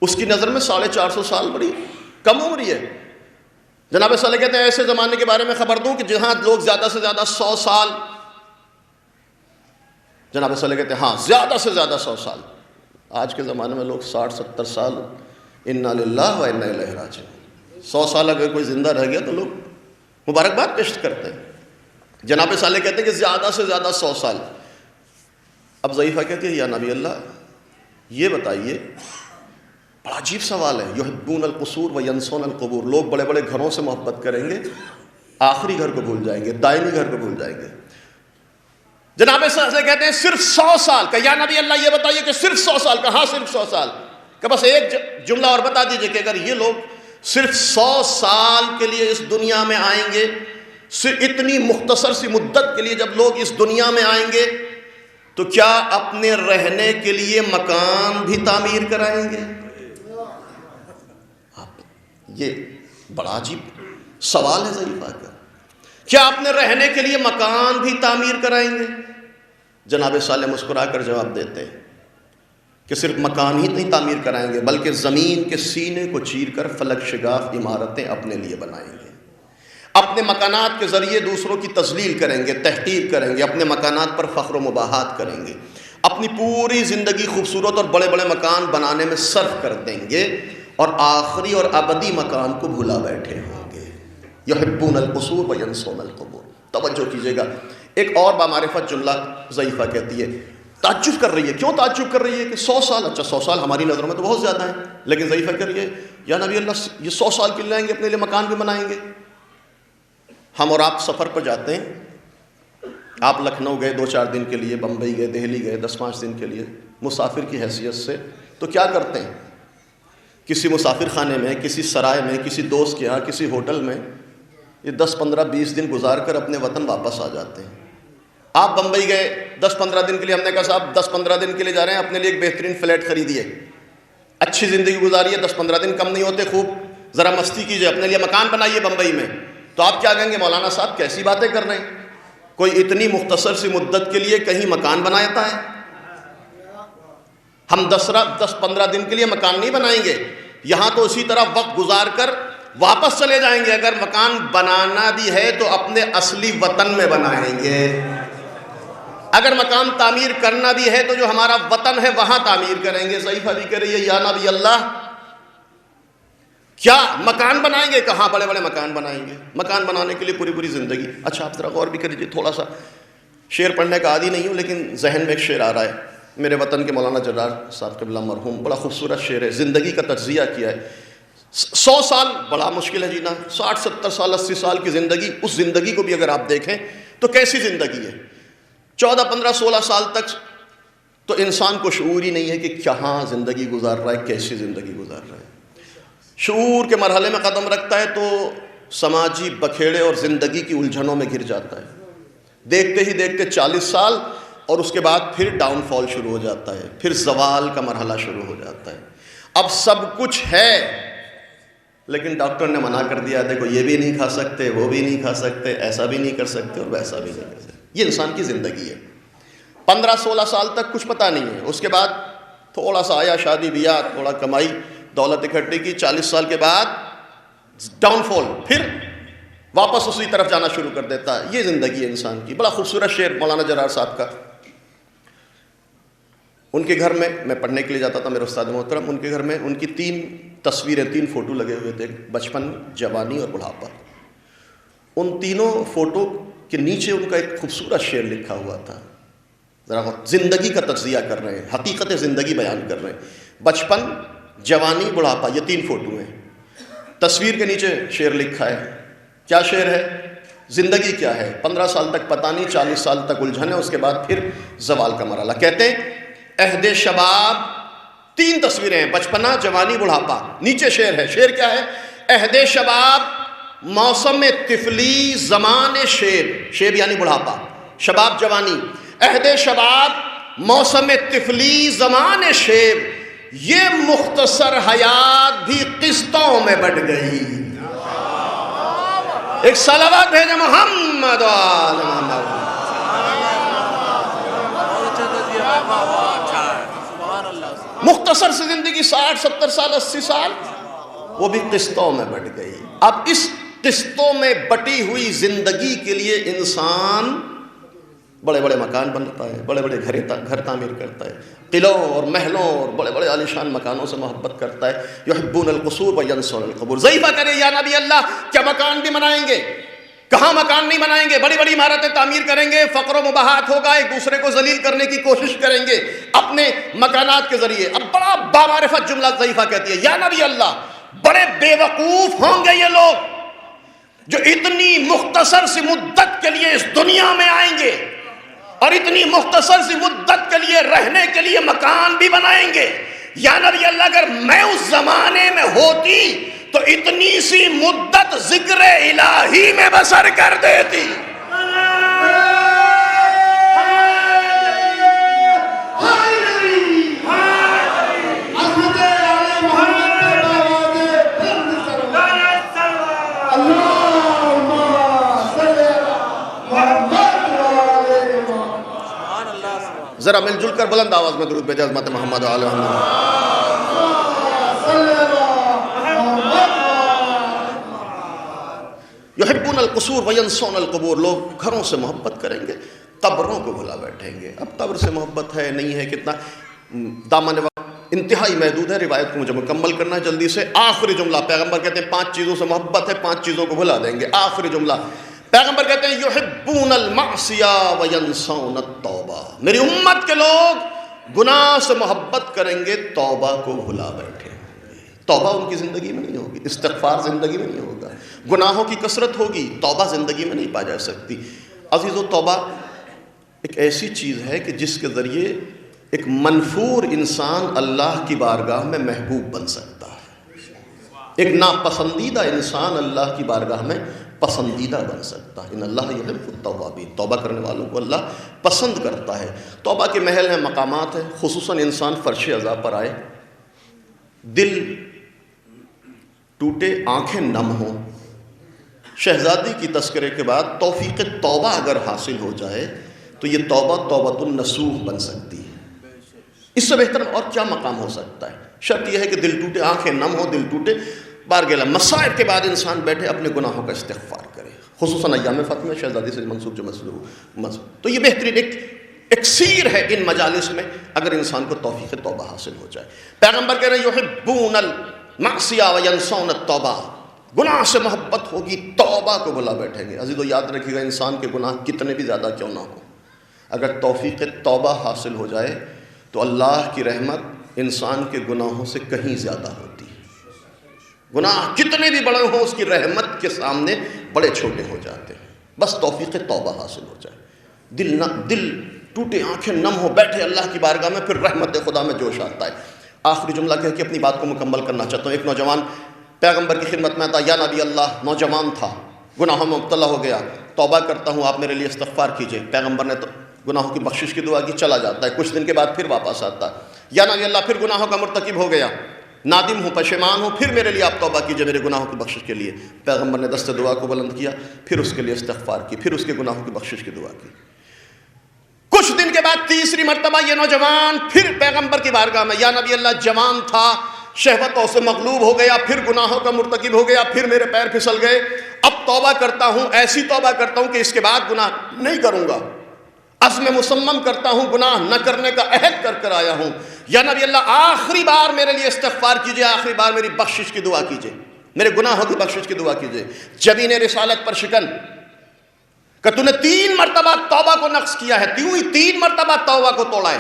اس کی نظر میں 450 سال بڑی کم عمری ہے۔ جناب صالح کہتے ہیں ایسے زمانے کے بارے میں خبر دوں کہ جہاں لوگ زیادہ سے زیادہ 100 سال۔ جناب صالح کہتے ہیں ہاں زیادہ سے زیادہ 100 سال۔ آج کے زمانے میں لوگ 60-70 سال، انا للہ و انا الیہ راجعون، 100 سال اگر کوئی زندہ رہ گیا تو لوگ مبارکباد پیش کرتے ہیں۔ جناب صالح کہتے ہیں کہ زیادہ سے زیادہ 100 سال۔ اب ضعیفہ کہتی ہے یا نبی اللہ یہ بتائیے، بڑا عجیب سوال ہے، یحبون القصور و ینسون القبور، لوگ بڑے بڑے گھروں سے محبت کریں گے، آخری گھر کو بھول جائیں گے، دائمی گھر کو بھول جائیں گے۔ جناب صالح کہتے ہیں صرف 100 سال کا، یا نبی اللہ یہ بتائیے کہ صرف 100 سال کا؟ ہاں صرف 100 سال کا۔ بس ایک جملہ اور بتا دیجئے کہ اگر یہ لوگ صرف 100 سال کے لیے اس دنیا میں آئیں گے، صرف اتنی مختصر سی مدت کے لیے جب لوگ اس دنیا میں آئیں گے تو کیا اپنے رہنے کے لیے مکان بھی تعمیر کرائیں گے؟ یہ بڑا عجیب سوال ہے ضعیفہ کا، کیا اپنے رہنے کے لیے مکان بھی تعمیر کرائیں گے؟ جناب صالح مسکرا کر جواب دیتے ہیں کہ صرف مکان ہی نہیں تعمیر کرائیں گے بلکہ زمین کے سینے کو چیر کر فلک شگاف عمارتیں اپنے لیے بنائیں گے، اپنے مکانات کے ذریعے دوسروں کی تذلیل کریں گے، تحقیر کریں گے، اپنے مکانات پر فخر و مباحات کریں گے، اپنی پوری زندگی خوبصورت اور بڑے بڑے مکان بنانے میں صرف کر دیں گے اور آخری اور ابدی مکان کو بھلا بیٹھے ہوں گے۔ یحبون القصور و ینسون القبور۔ توجہ کیجئے گا، ایک اور بامعرفت جملہ ضعیفہ کہتی ہے، تعجب کر رہی ہے۔ کیوں تعجب کر رہی ہے کہ 100 سال؟ اچھا 100 سال ہماری نظروں میں تو بہت زیادہ ہیں، لیکن ضعیفہ کر رہی ہے یا نبی اللہ یہ 100 سال کے لیے آئیں گے، اپنے لیے مکان بھی بنائیں گے؟ ہم اور آپ سفر پر جاتے ہیں، آپ لکھنؤ گئے 2-4 دن کے لیے، بمبئی گئے، دہلی گئے 10-5 دن کے لیے مسافر کی حیثیت سے، تو کیا کرتے ہیں؟ کسی مسافر خانے میں، کسی سرائے میں، کسی دوست کے ہاں، کسی ہوٹل میں یہ 10-15-20 دن گزار کر اپنے وطن واپس آ جاتے ہیں۔ آپ بمبئی گئے 10-15 دن کے لیے، ہم نے کہا صاحب 10-15 دن کے لیے جا رہے ہیں، اپنے لیے ایک بہترین فلیٹ خریدیے، اچھی زندگی گزاریے، 10-15 دن کم نہیں ہوتے، خوب ذرا مستی کیجیے، اپنے لیے مکان بنائیے بمبئی میں۔ تو آپ کیا کہیں گے؟ مولانا صاحب کیسی باتیں کر رہے ہیں، کوئی اتنی مختصر سی مدت کے لیے کہیں مکان بناتا ہے؟ ہم 10-15 دن کے لیے مکان نہیں بنائیں گے، یہاں تو اسی طرح وقت گزار کر واپس چلے جائیں گے۔ اگر مکان بنانا بھی ہے تو اپنے اصلی وطن میں بنائیں گے، اگر مکان تعمیر کرنا بھی ہے تو جو ہمارا وطن ہے وہاں تعمیر کریں گے۔ ضعیفہ بھی کہہ رہی ہے یا نبی اللہ کیا مکان بنائیں گے؟ کہاں بڑے بڑے مکان بنائیں گے، مکان بنانے کے لیے پوری پوری زندگی۔ اچھا آپ ذرا غور بھی کر لیجیے، تھوڑا سا شعر پڑھنے کا عادی نہیں ہوں لیکن ذہن میں ایک شعر آ رہا ہے، میرے وطن کے مولانا جرار صاحب قبلہ مرحوم، بڑا خوبصورت شعر ہے، زندگی کا تجزیہ کیا ہے۔ 100 سال بڑا مشکل ہے جینا، 60-70 سال 80 سال کی زندگی، اس زندگی کو بھی اگر آپ دیکھیں تو کیسی زندگی ہے؟ 14-15-16 سال تک تو انسان کو شعور ہی نہیں ہے کہ کہاں زندگی گزار رہا ہے، کیسی زندگی گزار رہا ہے۔ شعور کے مرحلے میں قدم رکھتا ہے تو سماجی بکھیڑے اور زندگی کی الجھنوں میں گر جاتا ہے، دیکھتے ہی دیکھتے 40 سال، اور اس کے بعد پھر ڈاؤن فال شروع ہو جاتا ہے، پھر زوال کا مرحلہ شروع ہو جاتا ہے۔ اب سب کچھ ہے لیکن ڈاکٹر نے منع کر دیا، دیکھو یہ بھی نہیں کھا سکتے، وہ بھی نہیں کھا سکتے، ایسا بھی نہیں کر سکتے اور ویسا بھی نہیں کر سکتے۔ یہ انسان کی زندگی ہے۔ 15-16 سال تک کچھ پتہ نہیں ہے، اس کے بعد تھوڑا سا آیا، شادی بیاہ، تھوڑا کمائی، دولت اکٹھی کی، 40 سال کے بعد ڈاؤن فال، پھر واپس اسی طرف جانا شروع کر دیتا ہے۔ یہ زندگی ہے انسان کی۔ بڑا خوبصورت شعر مولانا جرار صاحب کا، ان کے گھر میں پڑھنے کے لیے جاتا تھا، میرے استاد محترم، ان کے گھر میں ان کی 3 تصویریں، 3 فوٹو لگے ہوئے تھے، بچپن، جوانی اور بڑھاپا۔ ان تینوں فوٹو کے نیچے ان کا ایک خوبصورت شعر لکھا ہوا تھا، ذرا زندگی کا تجزیہ کر رہے ہیں، حقیقت زندگی بیان کر رہے ہیں۔ بچپن، جوانی، بڑھاپا، یہ 3 فوٹو ہیں۔ تصویر کے نیچے شعر لکھا ہے، کیا شعر ہے؟ زندگی کیا ہے؟ 15 سال تک پتہ نہیں، 40 سال تک الجھن ہے، اس کے بعد پھر زوال کا مرحلہ. کہتے ہیں عہد شباب 3 تصویریں ہیں، بچپنا، جوانی، بڑھاپا. نیچے شعر ہے. شعر کیا ہے؟ عہد شباب موسم طفلی زمان شیب، شیب یعنی بڑھاپا، شباب جوانی. عہد شباب موسم طفلی زمان شیب، یہ مختصر حیات بھی قسطوں میں بٹ گئی. ایک صلوات بھیجے محمد وآل محمد. مختصر سی زندگی 60 70 سال 80 سال وہ بھی قسطوں میں بٹ گئی. اب اس قسطوں میں بٹی ہوئی زندگی کے لیے انسان بڑے بڑے مکان بنتا ہے، بڑے بڑے گھر تعمیر کرتا ہے، قلعوں اور محلوں اور بڑے بڑے عالیشان مکانوں سے محبت کرتا ہے. یحبون القصور وینسون القبور. ضعیفہ کرے یا نبی اللہ کیا مکان بھی بنائیں گے؟ کہاں مکان نہیں بنائیں گے، بڑی بڑی عمارتیں تعمیر کریں گے، فقر و مباحات ہوگا، ایک دوسرے کو ذلیل کرنے کی کوشش کریں گے اپنے مکانات کے ذریعے. اب بڑا بامعرفت جملہ ضعیفہ کہتی ہے، یا نبی اللہ بڑے بے وقوف ہوں گے یہ لوگ جو اتنی مختصر سی مدت کے لیے اس دنیا میں آئیں گے اور اتنی مختصر سی مدت کے لیے رہنے کے لیے مکان بھی بنائیں گے. یا نبی اللہ اگر میں اس زمانے میں ہوتی تو اتنی سی مدت ذکر الہی میں بسر کر دیتی. ذرا مل جل کر بلند آواز میں درود بھیجیں عظمت محمد علیہ وسلم. یحبون القصور وینسون القبور. لوگ گھروں سے محبت کریں گے، قبروں کو بھلا بیٹھیں گے. اب قبر سے محبت ہے نہیں ہے، کتنا دامن وقت انتہائی محدود ہے، روایت کو مجھے مکمل کرنا ہے جلدی سے. آخری جملہ پیغمبر کہتے ہیں 5 چیزوں سے محبت ہے، 5 چیزوں کو بھلا دیں گے. آخری جملہ پیغمبر کہتے ہیں یحبون المعصیہ وینسون التوبہ. میری امت کے لوگ گناہ سے محبت کریں گے، توبہ کو بھلا بیٹھیں گے. توبہ ان کی زندگی میں نہیں ہوگی، استغفار زندگی میں نہیں ہوگا، گناہوں کی کثرت ہوگی، توبہ زندگی میں نہیں پا جا سکتی. عزیزو توبہ ایک ایسی چیز ہے کہ جس کے ذریعے ایک منفور انسان اللہ کی بارگاہ میں محبوب بن سکتا ہے، ایک ناپسندیدہ انسان اللہ کی بارگاہ میں پسندیدہ بن سکتا ہے. ان اللہ یحب التوابین. توبہ کرنے والوں کو اللہ پسند کرتا ہے. توبہ کے محل ہیں، مقامات ہیں. خصوصاً انسان فرش عزا پر آئے، دل ٹوٹے، آنکھیں نم ہوں. شہزادی کی تذکرے کے بعد توفیق توبہ اگر حاصل ہو جائے تو یہ توبہ توبۃ النصوح بن سکتی ہے. اس سے بہتر اور کیا مقام ہو سکتا ہے؟ شرط یہ ہے کہ دل ٹوٹے، آنکھیں نم ہوں، دل ٹوٹے. بارگاہ مصائب کے بعد انسان بیٹھے اپنے گناہوں کا استغفار کرے، خصوصاً ایام فتح شہزادی سے منسوخ جو مسئلہ. تو یہ بہترین ایک سیر ہے ان مجالس میں اگر انسان کو توفیق توبہ حاصل ہو جائے. پیغمبر کہہ رہے ہیں یحبون المعصیہ وینسون التوبہ. گناہ سے محبت ہوگی، توبہ کو بھلا بیٹھیں گے. عزیزو یاد رکھیے گا انسان کے گناہ کتنے بھی زیادہ کیوں نہ ہوں، اگر توفیق توبہ حاصل ہو جائے تو اللہ کی رحمت انسان کے گناہوں سے کہیں زیادہ ہوتی ہے. گناہ کتنے بھی بڑے ہوں اس کی رحمت کے سامنے بڑے چھوٹے ہو جاتے ہیں. بس توفیق توبہ حاصل ہو جائے، دل ٹوٹے، آنکھیں نم ہو، بیٹھے اللہ کی بارگاہ میں، پھر رحمت خدا میں جوش آتا ہے. آخری جملہ کہہ کے اپنی بات کو مکمل کرنا چاہتا ہوں. ایک نوجوان پیغمبر کی خدمت میں آتا، یا نبی اللہ نوجوان تھا، گناہوں میں مبتلا ہو گیا، توبہ کرتا ہوں، آپ میرے لیے استغفار کیجئے. پیغمبر نے تو گناہوں کی بخشش کی دعا کی، چلا جاتا ہے. کچھ دن کے بعد پھر واپس آتا، یا نبی اللہ پھر گناہوں کا مرتکب ہو گیا، نادم ہوں، پشیمان ہوں، پھر میرے لیے آپ توبہ کیجئے میرے گناہوں کی بخشش کے لیے. پیغمبر نے دست دعا کو بلند کیا، پھر اس کے لیے استغفار کی، پھر اس کے گناہوں کی بخشش کی دعا کی. کچھ دن کے بعد تیسری مرتبہ یہ نوجوان پھر پیغمبر کی بارگاہ میں، یا نبی اللہ جوان تھا، شہوتوں سے مغلوب ہو گیا، پھر گناہوں کا مرتکب ہو گیا، پھر میرے پیر پھسل گئے، اب توبہ کرتا ہوں، ایسی توبہ کرتا ہوں کہ اس کے بعد گناہ نہیں کروں گا، عزم مصمم کرتا ہوں، گناہ نہ کرنے کا عہد کر کر آیا ہوں. یا نبی اللہ آخری بار میرے لیے استغفار کیجئے، آخری بار میری بخشش کی دعا کیجئے، میرے گناہوں کی بخشش کی دعا کیجئے. جبین رسالت پر شکن کہ تو نے 3 مرتبہ توبہ کو نقص کیا ہے، 3 مرتبہ توبہ کو توڑا ہے،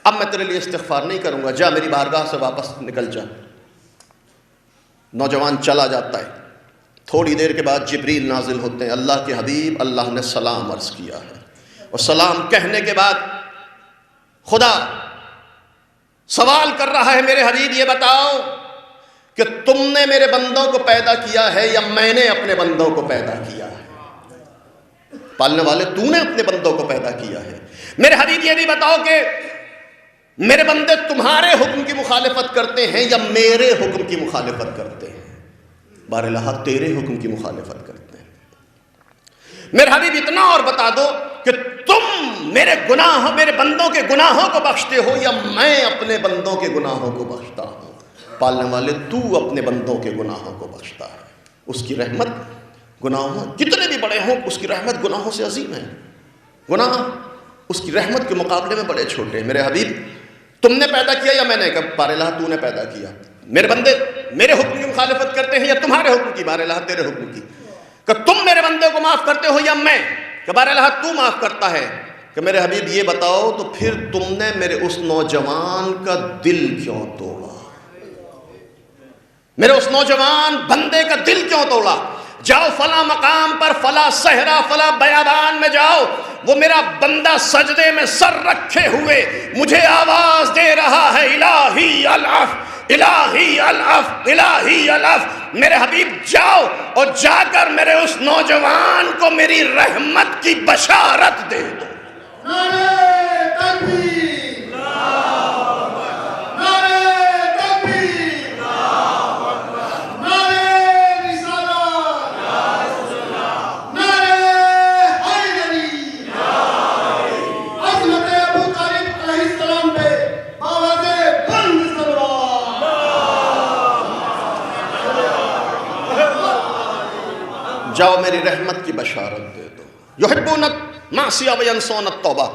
اب میں تیرے لیے استغفار نہیں کروں گا، جا میری بارگاہ سے واپس نکل جا. نوجوان چلا جاتا ہے، تھوڑی دیر کے بعد جبریل نازل ہوتے ہیں، اللہ کے حبیب اللہ نے سلام عرض کیا ہے، اور سلام کہنے کے بعد خدا سوال کر رہا ہے، میرے حبیب یہ بتاؤ کہ تم نے میرے بندوں کو پیدا کیا ہے یا میں نے اپنے بندوں کو پیدا کیا ہے؟ پالنے والے تو نے اپنے بندوں کو پیدا کیا ہے، میرے حبیب یہ بھی بتاؤ کہ میرے بندے تمہارے حکم کی مخالفت کرتے ہیں یا میرے حکم کی مخالفت کرتے ہیں؟ بہرحال تیرے حکم کی مخالفت کرتے ہیں۔ میرے حبیب اتنا اور بتا دو کہ تم میرے بندوں کے گناہوں کو بخشتے ہو یا میں اپنے بندوں کے گناہوں کو بخشتا ہوں؟ پالنے والے تو اپنے بندوں کے گناہوں کو بخشتا ہے، اس کی رحمت گناہوں کتنے بھی بڑے ہوں اس کی رحمت گناہوں سے عظیم ہے، گناہ اس کی رحمت کے مقابلے میں بڑے چھوٹے ہیں۔ میرے حبیب تم نے پیدا کیا یا میں نے؟ کہ بار الہ تو نے پیدا کیا۔ میرے بندے میرے حکم کی مخالفت کرتے ہیں یا تمہارے حکم کی؟ بار الہ تیرے حکم کی۔ کہ تم میرے بندے کو معاف کرتے ہو یا میں؟ کہ بار الہ تو معاف کرتا ہے۔ کہ میرے حبیب یہ بتاؤ تو پھر تم نے میرے اس نوجوان کا دل کیوں توڑا؟ میرے اس نوجوان بندے کا دل کیوں توڑا؟ جاؤ فلاں مقام پر، فلاں صحرا، فلاں بیابان میں جاؤ، وہ میرا بندہ سجدے میں سر رکھے ہوئے مجھے آواز دے رہا ہے، الہی العف الہی العف الہی العف۔ میرے حبیب جاؤ اور جا کر میرے اس نوجوان کو میری رحمت کی بشارت دے دو۔ نعرہ تکبیر، نعرہ تکبیر، نعرہ رسالت، نعرہ حیدری، عظمت ابو طالب علیہ السلام پہ آواز بلند سلوات۔ جاؤ میری رحمت کی بشارت دے دو۔ یحبون معصیہ وینسون التوبہ،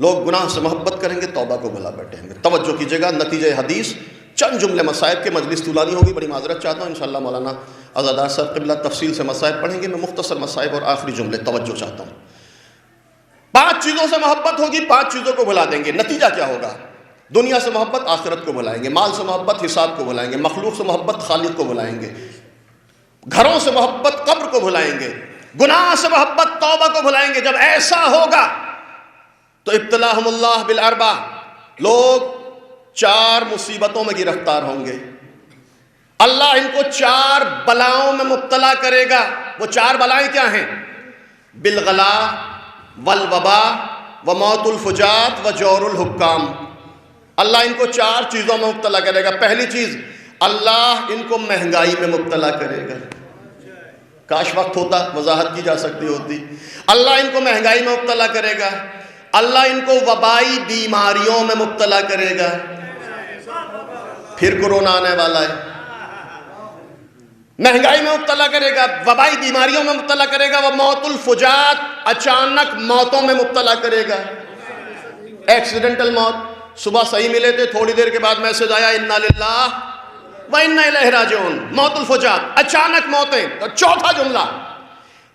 لوگ گناہ سے محبت کریں گے، توبہ کو بھلا بیٹھیں گے۔ توجہ کیجئے گا، نتیجہ حدیث چند جملے مسائب کے، مجلس طولانی ہوگی، بڑی معذرت چاہتا ہوں، انشاءاللہ مولانا عزادار صاحب قبلہ تفصیل سے مسائب پڑھیں گے، میں مختصر مسائب اور آخری جملے توجہ چاہتا ہوں۔ 5 چیزوں سے محبت ہوگی، 5 چیزوں کو بھلا دیں گے، نتیجہ کیا ہوگا؟ دنیا سے محبت آخرت کو بھلائیں گے، مال سے محبت حساب کو بھلائیں گے، مخلوق سے محبت خالق کو بھلائیں گے، گھروں سے محبت قبر کو بھلائیں گے، گناہ سے محبت توبہ کو بھلائیں گے۔ جب ایسا ہوگا تو ابتلاہم اللہ بالاربع، لوگ 4 مصیبتوں میں گرفتار ہوں گے، اللہ ان کو 4 بلاؤں میں مبتلا کرے گا۔ وہ 4 بلائیں کیا ہیں؟ بالغلا والوبا وموت الفجات وجور الحکام۔ اللہ ان کو 4 چیزوں میں مبتلا کرے گا۔ پہلی چیز، اللہ ان کو مہنگائی میں مبتلا کرے گا۔ کاش وقت ہوتا وضاحت کی جا سکتی ہوتی۔ اللہ ان کو مہنگائی میں مبتلا کرے گا، اللہ ان کو وبائی بیماریوں میں مبتلا کرے گا۔ پھر کورونا آنے والا ہے، مہنگائی میں مبتلا کرے گا، وبائی بیماریوں میں مبتلا کرے گا، وہ موت الفجات، اچانک موتوں میں مبتلا کرے گا۔ ایکسیڈنٹل موت، صبح صحیح ملے تھے، تھوڑی دیر کے بعد میسج آیا انا للہ وَإِنَّا إِلَيْهِ راجعون، موت الفجات، اچانک موتیں۔ اور چوتھا جملہ،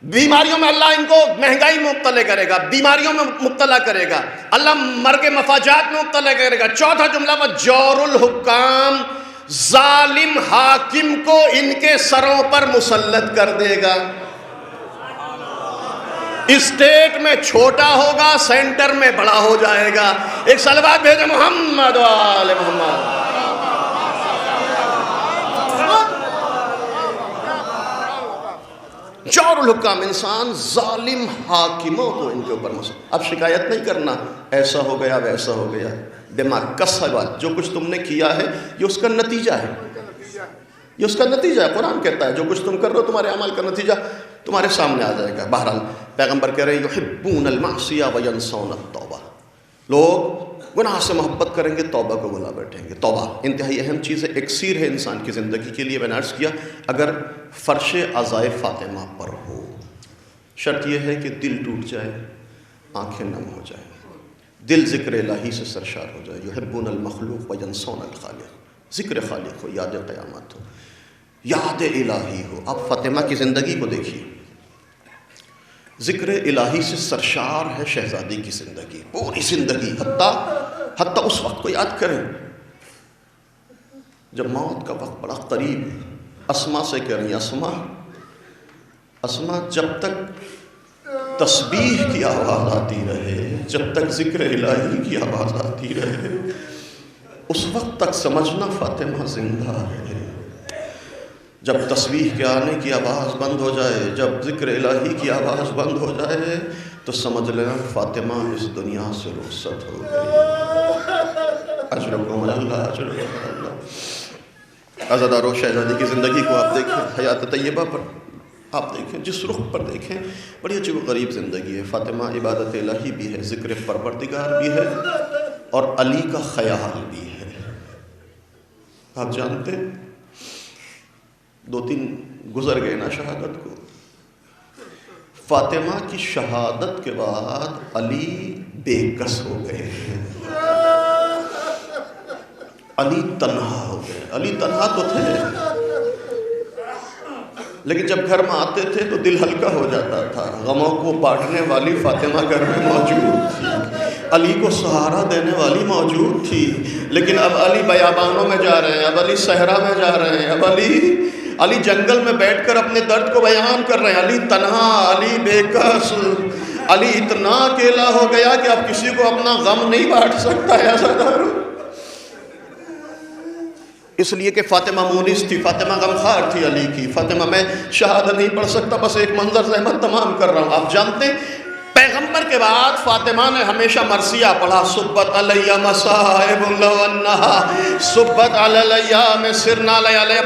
بیماریوں میں اللہ ان کو مہنگائی میں مبتلا کرے گا، بیماریوں میں مبتلا کرے گا، اللہ مرگ مفاجات میں مبتلا کرے گا۔ چوتھا جملہ، وَجَوْرُ الْحُکَّامِ، ظالم حاکم کو ان کے سروں پر مسلط کر دے گا۔ اسٹیٹ میں چھوٹا ہوگا، سینٹر میں بڑا ہو جائے گا۔ ایک صلوات بھیجے محمد وآل محمد۔ جور الحکام، انسان ظالم حاکموں کو ان کے اوپر مسلط۔ اب شکایت نہیں کرنا ایسا ہو گیا ویسا ہو گیا، بما کسبت، جو کچھ تم نے کیا ہے یہ اس کا نتیجہ ہے، یہ اس کا نتیجہ ہے۔ قرآن کہتا ہے جو کچھ تم کر رہے ہو تمہارے اعمال کا نتیجہ تمہارے سامنے آ جائے گا۔ بہرحال پیغمبر کہہ رہے ہیں یحبون المعصیہ وینسون التوبہ، لوگ گناہ سے محبت کریں گے، توبہ کو بھلا بیٹھیں گے۔ توبہ انتہائی اہم چیز ہے، ایکسیر ہے انسان کی زندگی کے لیے۔ میں نے عرض کیا اگر فرش عزائے فاطمہ پر ہو، شرط یہ ہے کہ دل ٹوٹ جائے، آنکھیں نم ہو جائیں، دل ذکر الہی سے سرشار ہو جائے۔ یحبون المخلوق وینسون الخالق، ذکر خالق ہو، یاد قیامت ہو، یاد الہی ہو۔ اب فاطمہ کی زندگی کو دیکھیے، ذکر الہی سے سرشار ہے شہزادی کی زندگی، پوری زندگی، حتیٰ اس وقت کو یاد کریں جب موت کا وقت بڑا قریب ہے۔ اسما سے کہہ رہی ہیں، اسما اسما جب تک تسبیح کی آواز آتی رہے، جب تک ذکر الہی کی آواز آتی رہے، اس وقت تک سمجھنا فاطمہ زندہ ہے۔ جب تسبیح کے آنے کی آواز بند ہو جائے، جب ذکر الہی کی آواز بند ہو جائے، تو سمجھ لینا فاطمہ اس دنیا سے رخصت ہو گئی۔ اجرکم اللہ، اجرکم اللہ۔ عزادارو، شہزادی کی زندگی کو آپ دیکھیں، حیات طیبہ پر آپ دیکھیں، جس رخ پر دیکھیں، بڑی عجیب و غریب زندگی ہے۔ فاطمہ عبادت الہی بھی ہے، ذکر پروردگار بھی ہے، اور علی کا خیال بھی ہے۔ آپ جانتے 2-3 گزر گئے نا شہادت کو۔ فاطمہ کی شہادت کے بعد علی بے کس ہو گئے ہیں، علی تنہا ہو گئے۔ علی تنہا تو تھے، لیکن جب گھر میں آتے تھے تو دل ہلکا ہو جاتا تھا۔ غموں کو بانٹنے والی فاطمہ گھر میں موجود تھی، علی کو سہارا دینے والی موجود تھی۔ لیکن اب علی بیابانوں میں جا رہے ہیں، اب علی صحرا میں جا رہے ہیں، اب علی جنگل میں بیٹھ کر اپنے درد کو بیان کر رہے ہیں۔ علی تنہا، علی بے کس، علی اتنا اکیلا ہو گیا کہ اب کسی کو اپنا غم نہیں بانٹ سکتا ہے عزادارو۔ اس لیے کہ فاطمہ مونس تھی، فاطمہ غمخوار تھی علی کی۔ فاطمہ میں شہادت نہیں پڑھ سکتا، بس ایک منظر زحمت تمام کر رہا ہوں۔ آپ جانتے ہیں پیغمبر کے بعد فاطمہ نے ہمیشہ مرثیہ پڑھا، صبت علیہ مصائب لو انہا صبت علیہ میں سرنا لیالے۔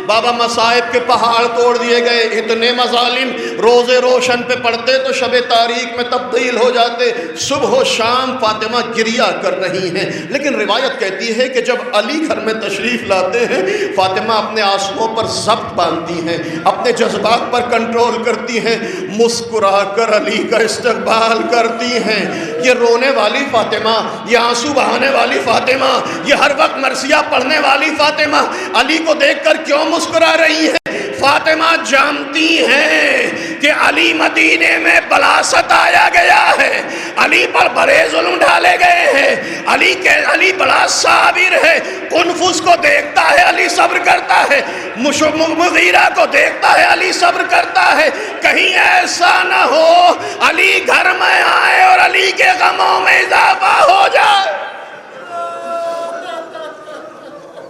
بابا مصائب کے پہاڑ توڑ دیے گئے، اتنے مظالم روز روشن پہ پڑتے تو شب تاریک میں تبدیل ہو جاتے۔ صبح و شام فاطمہ گریہ کر رہی ہیں، لیکن روایت کہتی ہے کہ جب علی گھر میں تشریف لاتے ہیں، فاطمہ اپنے آنسوؤں پر ضبط باندھتی ہیں، اپنے جذبات پر کنٹرول کرتی ہیں، مسکرا کر علی کا استقبال کرتی ہیں۔ یہ رونے والی فاطمہ، یہ آنسو بہانے والی فاطمہ، یہ ہر وقت مرثیہ پڑھنے والی فاطمہ علی کو دیکھ کر کیوں مسکرا رہی ہیں؟ فاطمہ جانتی ہیں کہ علی مدینے میں بلاست آیا گیا ہے، علی پر بڑے ظلم ڈالے گئے ہیں، علی بڑا صابر ہے۔ کنفس کو دیکھتا ہے، علی صبر کرتا ہے، مغیرہ کو دیکھتا ہے، علی صبر کرتا ہے۔ کہیں ایسا نہ ہو علی گھر میں آئے اور علی کے غموں میں اضافہ ہو جائے۔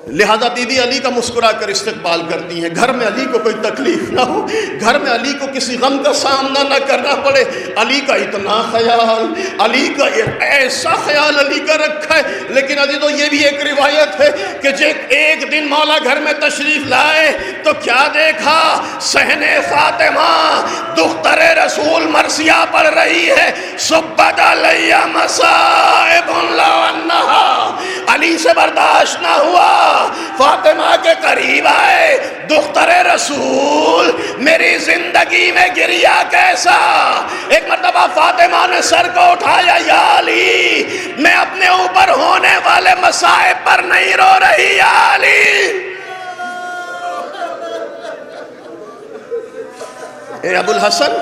لہذا بی بی علی کا مسکرا کر استقبال کرتی ہیں، گھر میں علی کو کوئی تکلیف نہ ہو، گھر میں علی کو کسی غم کا سامنا نہ کرنا پڑے۔ علی کا اتنا خیال، علی کا ایسا خیال علی کا رکھا ہے۔ لیکن عزیزو، یہ بھی ایک روایت ہے کہ جب ایک دن مولا گھر میں تشریف لائے تو کیا دیکھا؟ صحن فاطمہ دختر رسول مرثیہ پڑھ رہی ہے، صبت علیہ مصائب لو انہا۔ علی سے برداشت نہ ہوا، فاطمہ کے قریب آئے، دختر رسول میری زندگی میں گریہ کیسا؟ ایک مرتبہ فاطمہ نے سر کو اٹھایا، یا علی میں اپنے اوپر ہونے والے مصائب پر نہیں رو رہی، یا علی۔ اے ابو الحسن،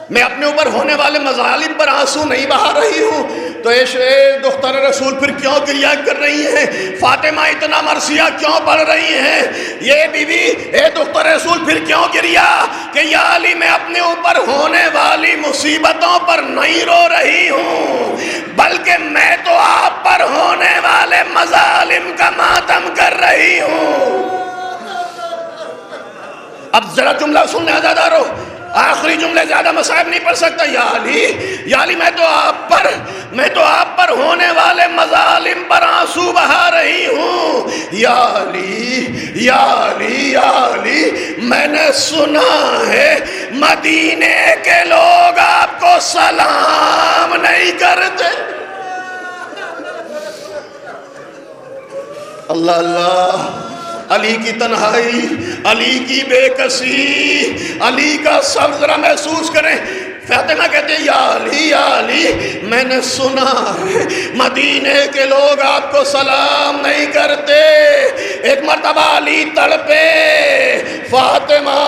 میں اپنے اوپر ہونے والے مظالم پر آنسو نہیں بہا رہی ہوں، تو اے دختر رسول پھر کیوں گریہ کر رہی ہیں؟ فاطمہ اتنا مرثیہ کیوں پڑھ رہی ہیں؟ یہ بی بی اے دختر رسول پھر کیوں گریہ کہ یا علی میں اپنے اوپر ہونے والی مصیبتوں پر نہیں رو رہی ہوں، بلکہ میں تو آپ پر ہونے والے مظالم کا ماتم کر رہی ہوں۔ اب ذرا جملہ سننے عزادارو، آخری جملے زیادہ مصائب نہیں پڑھ سکتا۔ یا علی میں تو آپ پر ہونے والے مظالم پر آنسو بہا رہی ہوں۔ یا علی میں نے سنا ہے مدینے کے لوگ آپ کو سلام نہیں کرتے۔ اللہ اللہ، علی کی تنہائی، علی کی بے کسی، علی کا صبر ذرا محسوس کریں۔ فاطمہ کہتے ہیں، یا علی میں نے سنا ہے مدینے کے لوگ آپ کو سلام نہیں کرتے۔ ایک مرتبہ علی تڑپے، فاطمہ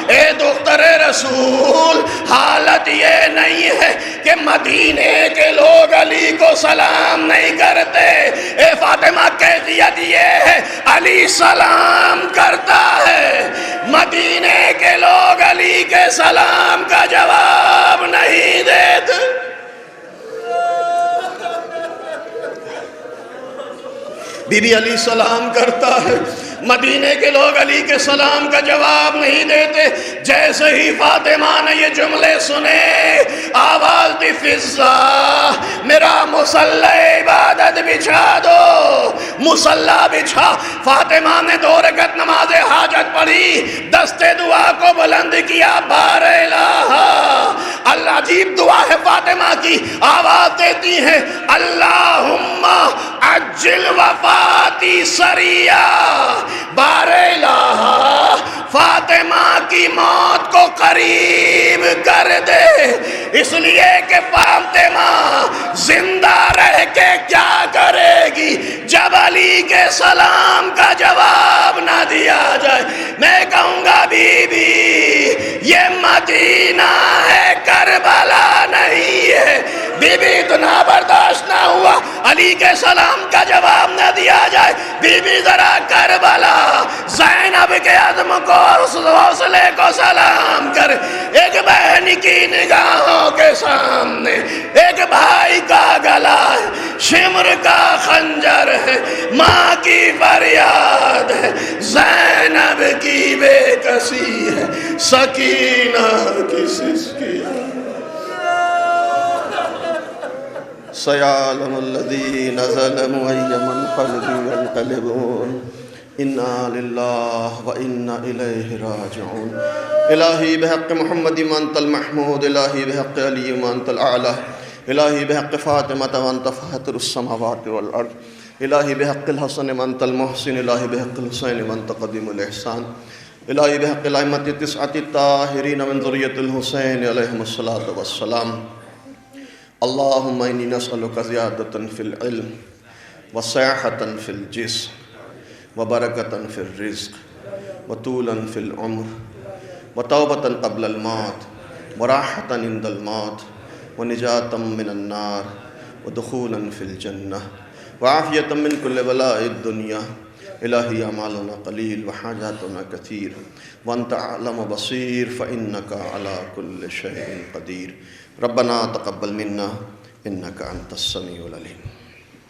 اے دختر رسول حالت یہ نہیں ہے کہ مدینے کے لوگ علی کو سلام نہیں کرتے، اے فاطمہ کیفیت یہ ہے علی سلام کرتا ہے، مدینے کے لوگ کے سلام کا جواب نہیں دیتے. بی بی علی سلام کرتا ہے، مدینے کے لوگ علی کے سلام کا جواب نہیں دیتے. جیسے ہی فاطمہ نے یہ جملے سنے، آواز دی فضا میرا مصلی عبادت بچھا دو. مصلی بچھا. فاطمہ نے 2 رکعت نماز حاجت پڑھی، دست دعا کو بلند کیا. بار الہ اللہ، عجیب دعا ہے فاطمہ کی. آواز دیتی ہے اللہم عجل وفاتی سریہ. بار الہ فاطمہ کی موت کو قریب کر دے، اس لیے کہ فاطمہ زندہ رہ کے کیا کرے گی جب علی کے سلام کا جواب نہ دیا جائے. میں کہوں گا بی بی یہ مدینہ ہے، کربلا نہیں ہے. بی بی اتنا برداشت نہ ہوا علی کے سلام کا جواب نہ دیا جائے. بی بی ذرا کربلا زینب کے عزم کو اور اس حوصلے کو سلام کر. ایک بہن کی نگاہوں کے سامنے ایک بھائی کا گلا ہے، شمر کا خنجر ہے، ماں کی فریاد ہے، زینب کی بے کسی ہے، سکینہ کی سسکی ہے. سيعلم الذين ظلموا أي منقلب ينقلبون إنا لله وإنا إليه راجعون. إلهي بحق محمد وأنت المحمود، إلهي بحق علي وأنت الأعلى، إلهي بحق فاطمة وأنت فاطر السماوات والأرض، إلهي بحق الحسن وأنت المحسن، إلهي بحق الحسين وأنت قديم الإحسان، إلهي بحق الأئمة التسعة الطاهرين من ذرية الحسين عليهم الصلاة والسلام. اللهم إني نسألك زيادة في العلم وسعة في الجسم وبركة في الرزق وطولا في العمر وتوبة قبل الموت وراحة عند الموت ونجاة من النار ودخولا في الجنة وعافية من كل بلاء الدنيا. إلهي أعمالنا قليل وحاجاتنا كثير وأنت أعلم بصير فإنك على كل شيء قدير. ربنا تقبل منا إنك أنت السميع العليم.